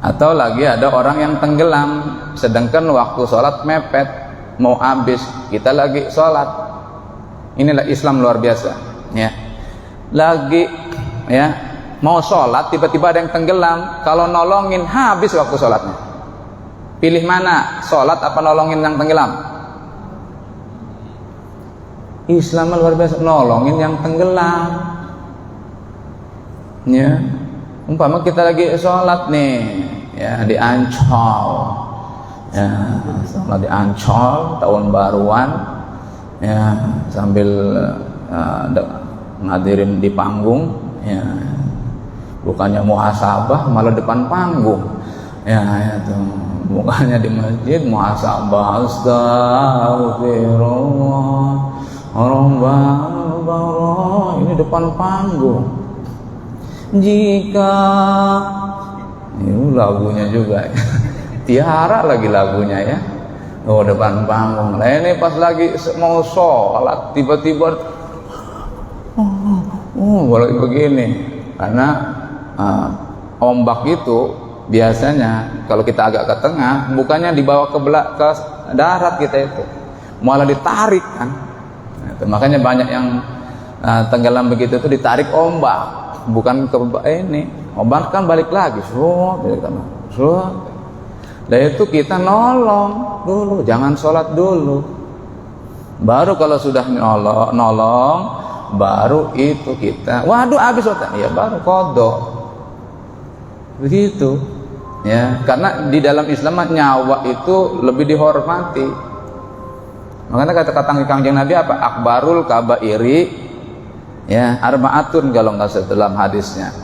Atau lagi ada orang yang tenggelam, sedangkan waktu sholat mepet mau habis, kita lagi sholat. Inilah Islam luar biasa, ya. Lagi, ya, mau sholat tiba-tiba ada yang tenggelam, kalau nolongin habis waktu sholatnya. Pilih mana, sholat apa nolongin yang tenggelam? Islam luar biasa, nolongin yang tenggelam, ya. Umpama kita lagi sholat nih, ya, di Ancol, ya, sholat di Ancol tahun baruan, ya, sambil ngadirin di panggung, ya, bukannya muhasabah malah depan panggung, ya, itu bukannya di masjid muhasabah, astagfirullah, orang baru ini depan panggung. Jika ini lagunya juga, Tiara lagi lagunya, ya. Oh, depan panggung. Nah, ini pas lagi mau sholat tiba-tiba boleh begini, karena ombak itu biasanya kalau kita agak ke tengah, bukannya dibawa ke darat kita itu, malah ditarik kan. Makanya banyak yang tenggelam begitu itu ditarik ombak, bukan ke ini. Ombak kan balik lagi, dan itu kita nolong dulu, jangan sholat dulu. Baru kalau sudah nolong, baru itu kita, waduh habis sholat, ya baru qadha. Begitu, ya. Karena di dalam Islam nyawa itu lebih dihormati. Makanya kata-kata Kanjeng Nabi apa? Akbarul kabairi, ya, arba'atun kalau nggak salah dalam hadisnya.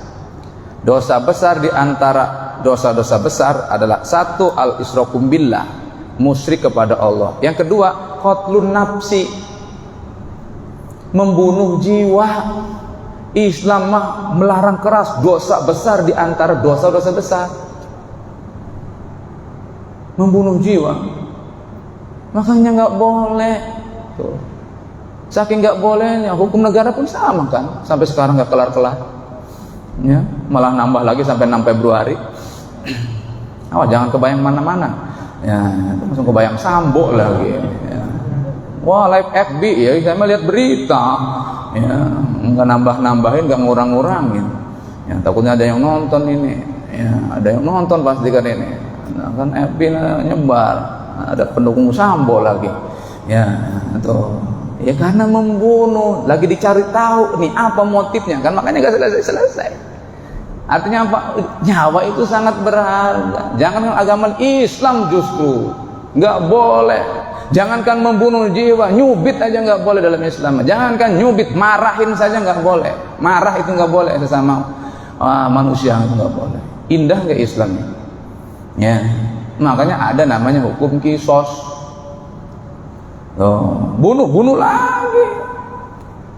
Dosa besar di antara dosa-dosa besar adalah 1 al-isyraku billah, musyrik kepada Allah. Yang kedua, qatlun nafsi, membunuh jiwa. Islam mah melarang keras, dosa besar di antara dosa-dosa besar, membunuh jiwa. Makanya nggak boleh tuh. Saking nggak bolehnya, hukum negara pun sama kan, sampai sekarang nggak kelar-kelar. Ya, malah nambah lagi sampai 6 Februari. Oh, jangan kebayang mana-mana. Ya, langsung kebayang Sambo lagi. Ya. Wah, live FB ya, saya melihat berita. Ya, nggak nambah-nambahin, nggak ngurang-ngurangin. Ya, takutnya ada yang nonton ini. Ya, ada yang nonton pasti kan ini. Nah, kan FB nyebar, ada pendukung Sambo lagi. Ya, tuh. Ya karena membunuh, lagi dicari tahu nih apa motifnya kan, makanya nggak selesai-selesai. Artinya apa? Nyawa itu sangat berharga. Jangankan agama Islam justru nggak boleh. Jangankan membunuh jiwa, nyubit aja nggak boleh dalam Islam. Jangankan nyubit, marahin saja nggak boleh. Marah itu nggak boleh sesama manusia, itu nggak boleh. Indah nggak Islamnya? Ya, makanya ada namanya hukum kisos. Oh, bunuh lagi,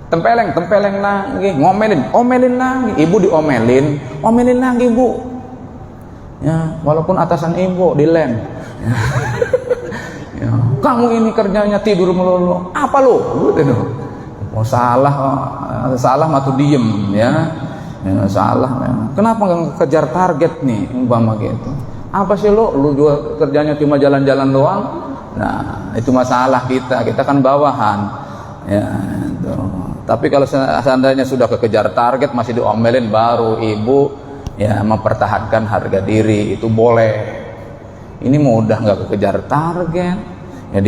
tempeleng lagi, omelin lagi, ibu omelin lagi bu, ya walaupun atasan ibu dilem, ya, kamu ini kerjanya tidur melulu, apa lo, gitu, mau salah matu diem, ya salah, ya. Kenapa nggak kejar target nih, umpama gitu, apa sih lu juga kerjanya cuma jalan-jalan doang. Nah, itu masalah kita kan bawahan. Ya, itu. Tapi kalau seandainya sudah kekejar target masih diomelin, baru ibu ya mempertahankan harga diri, itu boleh. Ini mau udah nggak kekejar target, ya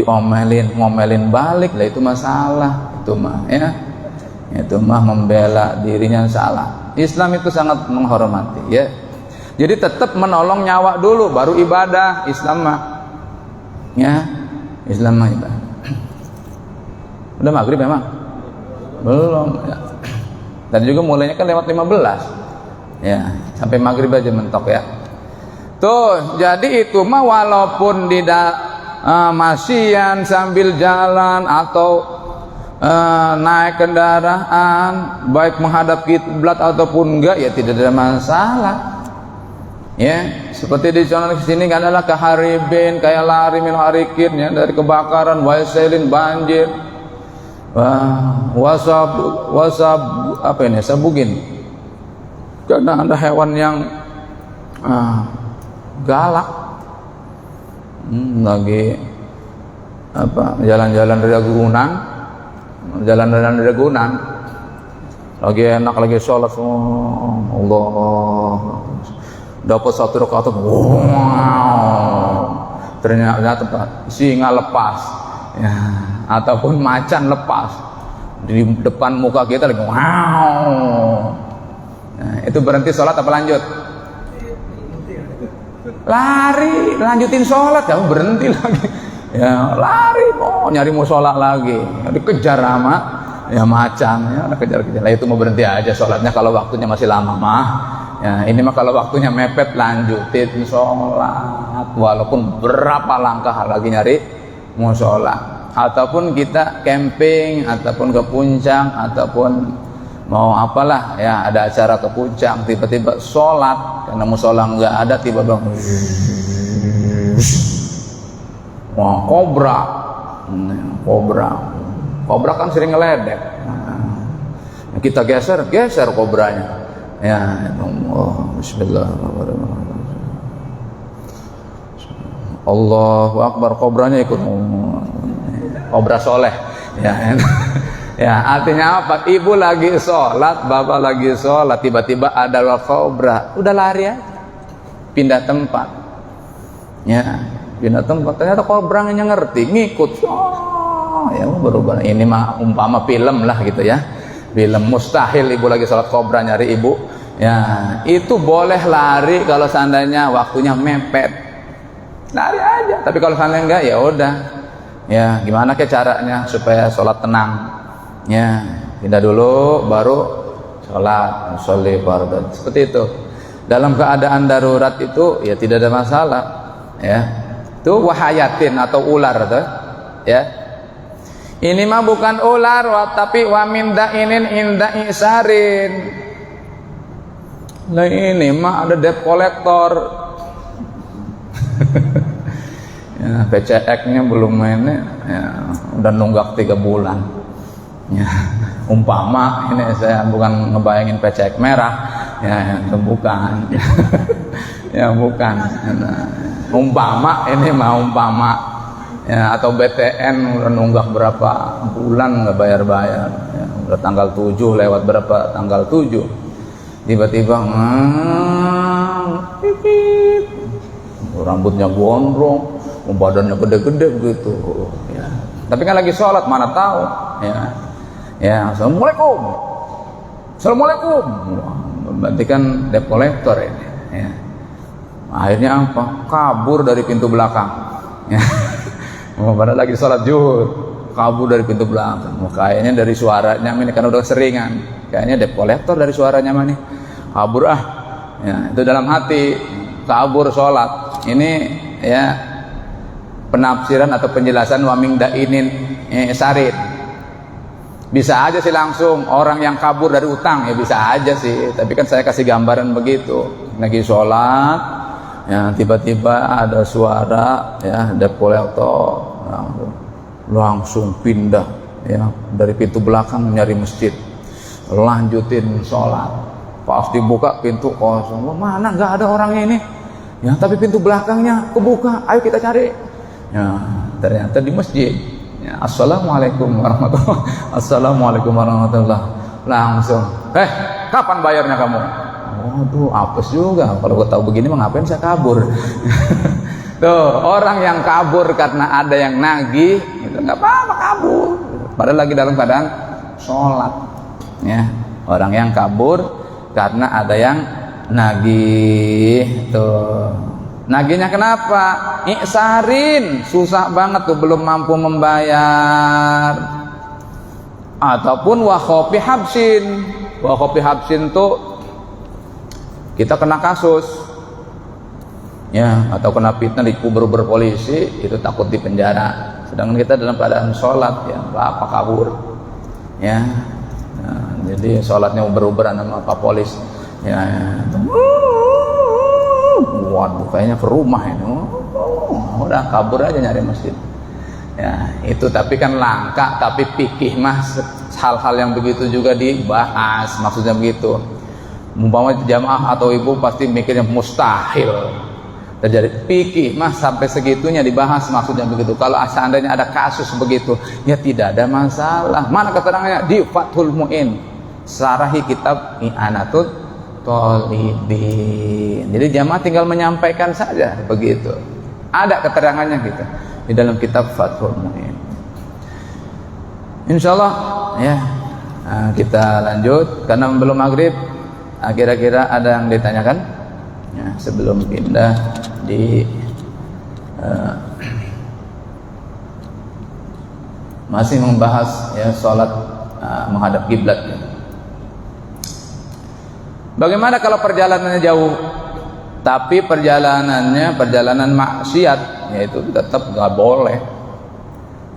ngomelin balik, lah itu masalah. Itu mah ya. Itu mah membela dirinya salah. Islam itu sangat menghormati, ya. Jadi tetap menolong nyawa dulu baru ibadah Islam mah. Ya, Islam mah ibadah. Udah maghrib memang? Belum ya. Dan juga mulainya kan lewat 15. Ya, sampai maghrib aja mentok ya. Tuh, jadi itu mah walaupun tidak masian sambil jalan atau naik kendaraan, baik menghadap kiblat ataupun enggak, ya tidak ada masalah. Ya, seperti di sini kan adalah keharibin, kayak lari min harikin ya, dari kebakaran, waiselin banjir, wasab apa ini, sabugin, karena ada hewan yang galak, lagi apa jalan-jalan dari Ragunan, lagi enak, lagi sholat, Allah. Dapat satu rakaat, wow, ternyata singa lepas, ya, ataupun macan lepas di depan muka kita lagi, wow. Nah, itu berhenti sholat apa lanjut? Lari, lanjutin sholat, kamu berhenti lagi, ya lari, nyari musola lagi, dikejar sama ya macan, ya kejar-kejar. Lah itu mau berhenti aja sholatnya kalau waktunya masih lama mah. Ya, ini mah kalau waktunya mepet lanjutin sholat walaupun berapa langkah lagi nyari musola, ataupun kita camping ataupun ke puncak ataupun mau apalah ya, ada acara ke puncak, tiba-tiba sholat karena musola nggak ada, tiba-tiba wah, kobra kan sering ngeledek, nah, kita geser kobranya. Ya, Allah, bismillahirrahmanirrahim. Allahu Akbar, kobranya ikut. Kobra soleh. Ya, ya, artinya apa? Ibu lagi sholat, bapak lagi sholat, tiba-tiba ada kobra, udah lari aja, pindah tempat. Ya, pindah tempat. Ternyata kobranya ngerti, ngikut. Oh, ya berubah. Ini mah umpama film lah gitu ya. Film mustahil ibu lagi sholat kobra nyari ibu, ya itu boleh lari kalau seandainya waktunya mepet, lari aja. Tapi kalau seandainya enggak, ya udah, ya gimana ke caranya supaya sholat tenang, ya pindah dulu baru sholat, sholli fardhu, seperti itu. Dalam keadaan darurat itu ya tidak ada masalah, ya itu wahayatin atau ular tuh, ya. Ini mah bukan ular, tapi wamin dainin inda isarin. Nah ini mah ada debt collector. Ya, PCX-nya belum mainnya, ya, udah nunggak 3 bulan. Ya, umpama ini saya bukan ngebayangin pecek merah, ya itu bukan. Ya bukan. Umpama ini mah umpama, ya, atau BTN udah nunggak berapa bulan nggak bayar-bayar, ya, udah tanggal 7 lewat berapa tanggal 7 tiba-tiba pipit, rambutnya gondrong, badannya gede-gede begitu, ya. Tapi kan lagi sholat mana tahu, ya assalamualaikum, assalamualaikum, berarti kan debt collector ini, ya. Akhirnya apa? Kabur dari pintu belakang, ya. Padahal lagi sholat zuhur, kabur dari pintu belakang. Kayaknya dari suaranya ini kan udah seringan, kayaknya debt collector dari suaranya mah nih, kabur ah, ya, itu dalam hati, kabur sholat. Ini ya penafsiran atau penjelasan waming dainin sarid. Bisa aja sih langsung orang yang kabur dari utang, ya bisa aja sih, tapi kan saya kasih gambaran begitu, lagi sholat, ya tiba-tiba ada suara, ya debt collector, langsung pindah, ya dari pintu belakang nyari masjid, lanjutin sholat. Pas dibuka pintu kosong, mana nggak ada orangnya ini, ya tapi pintu belakangnya kebuka, ayo kita cari, ya ternyata di masjid. Ya, assalamualaikum warahmatullah, assalamualaikum warahmatullah, langsung, kapan bayarnya kamu? Waduh, apes juga, kalau gue tahu begini mah ngapain saya kabur. Tuh, orang yang kabur karena ada yang nagih, itu nggak apa-apa kabur, padahal lagi dalam keadaan sholat, ya. Orang yang kabur karena ada yang nagih, tuh. Nagihnya kenapa? Iksarin, susah banget tuh, belum mampu membayar. Ataupun wakhopi habsin. Wakhopi habsin tuh kita kena kasus, ya, atau kena fitnah dikubur berpolisi, itu takut di penjara. Sedangkan kita dalam keadaan sholat, ya, apa kabur, ya. Nah, jadi sholatnya uber-uberan sama Pak Polis, ya. Waduh, kayaknya ke rumah ini, udah kabur aja nyari masjid, ya itu. Tapi kan langka, tapi fikih mah hal-hal yang begitu juga dibahas, maksudnya begitu. Umpama jamaah atau ibu pasti mikirnya mustahil terjadi, fikih mah sampai segitunya dibahas, maksudnya begitu. Kalau seandainya ada kasus begitu, ya tidak ada masalah. Mana keterangannya? Di Fathul Mu'in, sarahi kitab I'anatul Thalibin. Jadi jamaah tinggal menyampaikan saja begitu. Ada keterangannya gitu di dalam kitab Fathul Mu'in. Insyaallah, ya. Nah, kita lanjut karena belum maghrib. Kira-kira ada yang ditanyakan? Ya, sebelum pindah di masih membahas, ya, sholat menghadap kiblat, ya. Bagaimana kalau perjalanannya jauh, tapi perjalanannya perjalanan maksiat, yaitu tetap nggak boleh,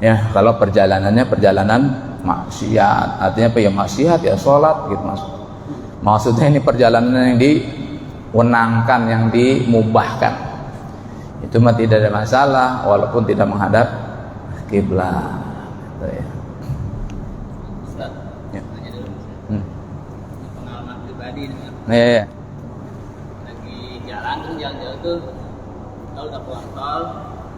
ya. Kalau perjalanannya perjalanan maksiat, artinya apa ya, maksiat ya sholat gitu maksudnya ini perjalanan yang diwenangkan, yang dimubahkan, itu mah tidak ada masalah walaupun tidak menghadap kiblat, ya. Pengalaman pribadi nih, Ya. lagi jalan tuh jalan jauh tuh, kita udah pulang tol,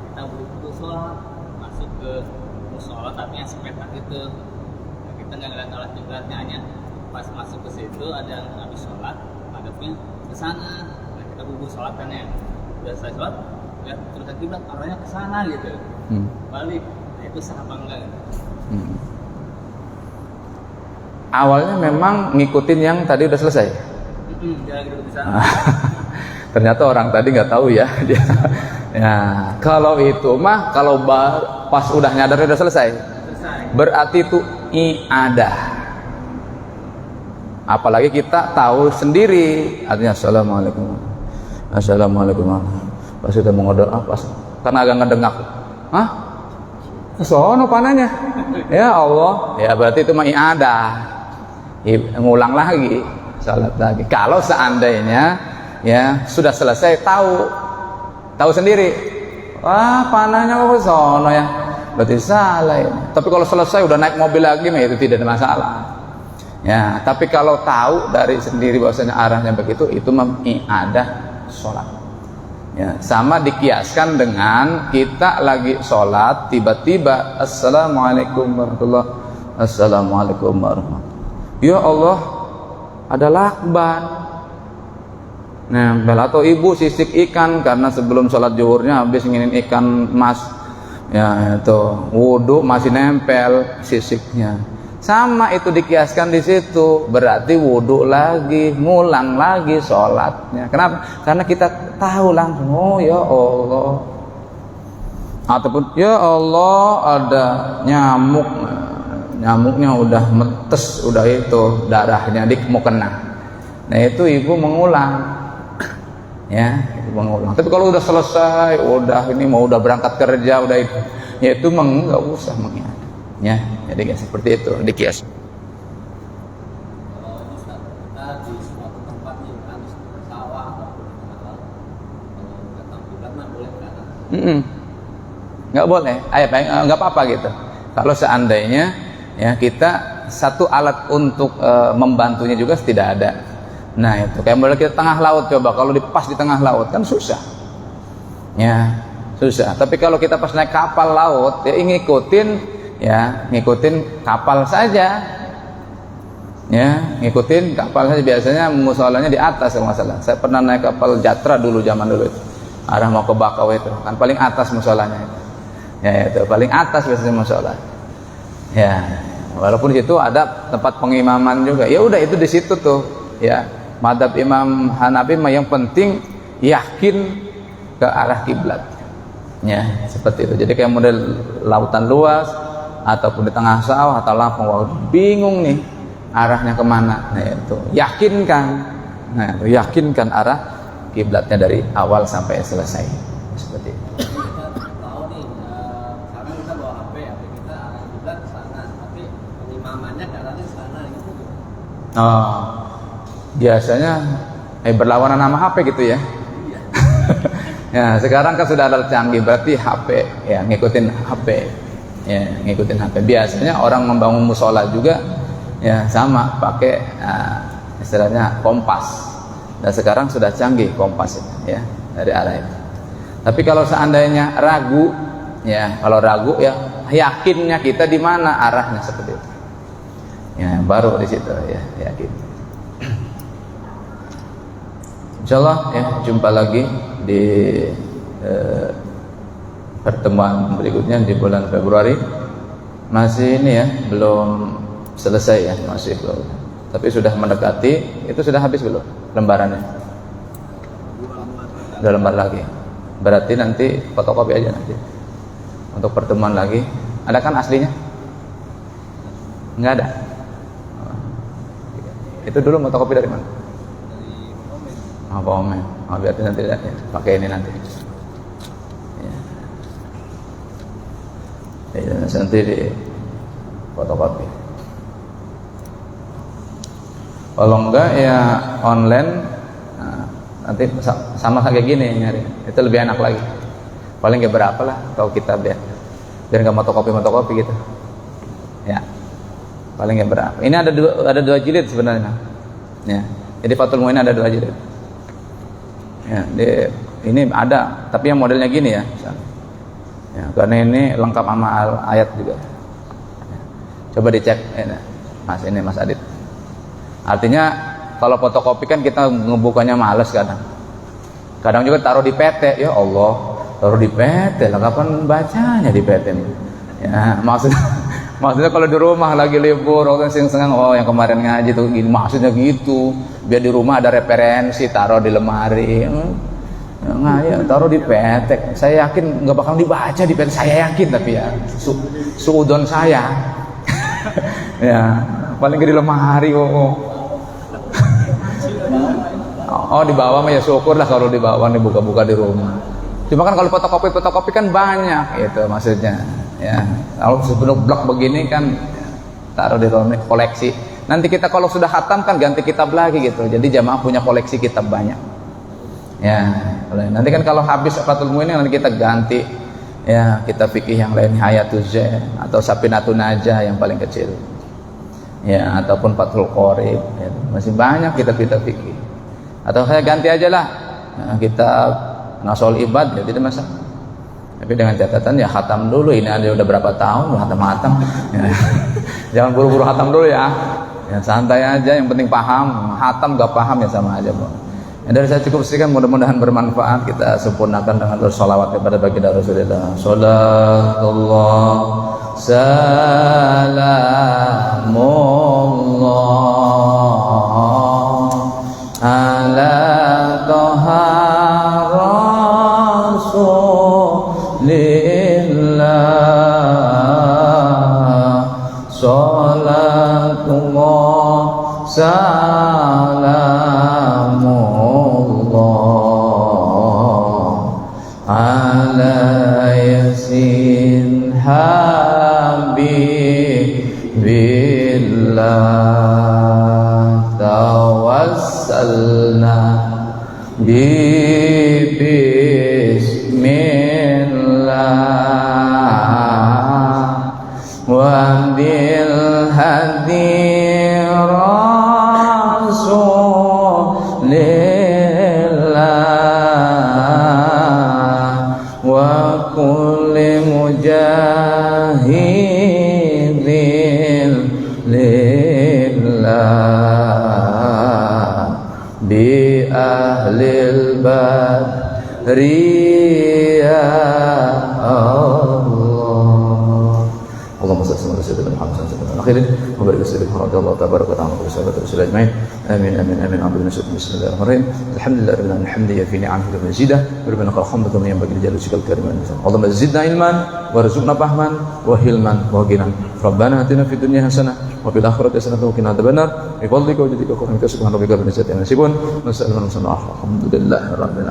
kita buru-buru sholat, masuk ke musola tapi yang sepetak itu, nah, kita nggak ngeliat alat kiblatnya, hanya pas masuk ke situ ada yang habis sholat, hadapnya ke sana, nah, kita buru-buru sholat kan ya, udah selesai sholat, lihat terus kiblat arahnya ke sana gitu, balik, nah, itu sah apa enggak? Gitu? Awalnya memang ngikutin yang tadi udah selesai. Jalan gitu bisa. Ternyata orang tadi nggak tahu ya dia. Ya, kalau itu mah kalau pas udah nyadar udah selesai. Berarti itu i'adah. Apalagi kita tahu sendiri, artinya assalamualaikum. Assalamualaikum. Pas sudah mengodol pas karena agak ngedengak. Hah? Kesono panahnya. Ya Allah, ya berarti itu mah i'adah. Ngulang lagi, salat lagi. Kalau seandainya ya sudah selesai, tahu sendiri, wah panahnya kok sono ya, berarti salah ini. Tapi kalau selesai udah naik mobil lagi itu tidak ada masalah. Ya, tapi kalau tahu dari sendiri bahwasanya arahnya begitu, itu ada sholat. Ya, sama dikiaskan dengan kita lagi sholat tiba-tiba assalamualaikum warahmatullah, assalamualaikum warahmatullah. Ya Allah, ada lakban. Nah, atau ibu sisik ikan karena sebelum sholat zuhurnya habis nginin ikan mas. Ya, itu wudhu masih nempel sisiknya. Sama itu dikiaskan di situ, berarti wudhu lagi, ngulang lagi sholatnya. Kenapa? Karena kita tahu langsung, oh ya Allah. Ataupun ya Allah ada nyamuk, nyamuknya udah metes, udah itu darahnya mau kena. Nah itu ibu mengulang, ya ibu mengulang. Tapi kalau udah selesai, udah ini mau udah berangkat kerja, udah itu, ya itu nggak usah mengingat. Ya, jadi nggak seperti itu dikias. Kalau kita di suatu tempat nih, kan di sawah ataupun di tengah laut, kalau nggak tahu kiblat mah boleh kan? Nggak boleh, nggak apa-apa gitu. Kalau seandainya ya kita satu alat untuk membantunya juga tidak ada. Nah itu kayak model kita tengah laut, coba kalau pas di tengah laut kan susah. Ya susah. Tapi kalau kita pas naik kapal laut ya ngikutin kapal saja, ya ngikutin kapal saja. Biasanya musolanya di atas kalau nggak salah. Saya pernah naik kapal Jatra dulu, zaman dulu itu arah mau ke Bakau itu kan paling atas musolanya itu. Ya itu paling atas biasanya musola. Ya walaupun di situ ada tempat pengimaman juga, ya udah itu di situ tuh ya. Madhab Imam Hanafi mah yang penting yakin ke arah kiblat. Ya seperti itu. Jadi kayak model lautan luas ataupun di tengah sawah atau lapang, bingung nih arahnya kemana. Nah itu yakinkan arah kiblatnya dari awal sampai selesai. Seperti itu. Kita tahu nih, sekarang kita bawa HP kita arah kiblat ke sana, tapi pengimamannya ke arahnya ke sana gitu. Oh, biasanya berlawanan sama HP gitu ya. Ya sekarang kan sudah ada canggih, berarti HP ya ngikutin HP. Ya, ngikutin HP. Biasanya orang membangun musola juga ya sama pakai istilahnya kompas. Dan sekarang sudah canggih kompas itu ya dari arah itu. Tapi kalau seandainya ragu ya, kalau ragu ya yakinnya kita di mana arahnya seperti itu. Ya baru di situ ya yakin. Insyaallah ya jumpa lagi di pertemuan berikutnya di bulan Februari. Masih ini ya belum selesai ya, masih belum, tapi sudah mendekati. Itu sudah habis belum lembarannya? Udah lembar lagi, berarti nanti fotokopi aja nanti untuk pertemuan lagi. Ada kan aslinya? Nggak ada. Itu dulu fotokopi dari mana? Dari Pak Omen. Berarti nanti ya, pakai ini nanti. Ya, nanti di fotokopi. Kalau enggak ya online. Nah, nanti sama kayak gini nyari. Itu lebih enak lagi. Paling kayak berapa lah kalau kita biar nggak fotokopi gitu. Ya. Paling kayak berapa. Ini ada dua jilid sebenarnya. Ya. Jadi Fathul Muin ada 2 jilid. Ya, ini ada, tapi yang modelnya gini ya. Ya, karena ini lengkap sama ayat juga. Coba dicek ini Mas Adit. Artinya kalau fotokopi kan kita ngebukanya males kadang. Kadang juga taruh di PT, ya Allah, taruh di PT, lah kapan bacanya di PT nih? Ya, maksudnya kalau di rumah lagi libur, waktu sengang, oh yang kemarin ngaji tuh gini, maksudnya gitu. Biar di rumah ada referensi, taruh di lemari. Ya, taruh di PT. Saya yakin nggak bakal dibaca di PT. Saya yakin, tapi ya suudon saya. Ya paling di lemari. Oh di bawah mah ya syukur lah kalau di bawah nih buka-buka di rumah. Cuma kan kalau fotokopi kan banyak gitu maksudnya. Ya kalau sepenuh blok begini kan taruh di rumah koleksi. Nanti kita kalau sudah khatam kan ganti kitab lagi gitu. Jadi jamaah punya koleksi kitab banyak. Ya, nanti kan kalau habis Fathul Muin nanti kita ganti Ya, kita fikih yang lain Hayatuz Zain atau Safinatun Najah yang paling kecil. Ya, ataupun Fathul Qorib, ya. Masih banyak kitab-kitab fikih. Atau saya ganti aja lah, ya, kitab Nasul Ibad, ya tidak masalah. Tapi dengan catatan ya khatam dulu, ini ada udah berapa tahun khatam-khatam. Ya. Jangan buru-buru khatam dulu ya. Ya santai aja, yang penting paham. Khatam gak paham ya sama aja, Bro. Ya, dari saya cukup sekian, mudah-mudahan bermanfaat. Kita sempurnakan dengan bersolawat kepada baginda Rasulullah. Salatullah salamullah ala toha rasulillah. Salatullah salamullah ala yasin habibillah. Tawassalna bismillah wa bil hadi rasulillah wa kulli mujahidin lillah bi ahlil badri ya Allah. Allahumma salli ala sayyidina Muhammad sallallahu alaihi wasallam. Wa barik sallallahu radhiyallahu tabaraka wa ta'ala wa sahabat rasul ajmain. Amin amin amin. Bismillahirrahmanirrahim. Alhamdulillah rabbil alamin. Hamdi ya fi ni'amihi wa mazidah. Rabbana lakal hamdu kama yanbaghi li jalali wajhikal karim. Allahumma zidna ilman warzuqna fahman wa hilman wa ghinan. Rabbana atina fid dunya hasanah wa fil akhirati hasanah wa qina adzabannar. Bi fadlika wa jaddika wa karamika subhana rabbika rabbil izzati amma yasifun. Alhamdulillah rabbil alamin.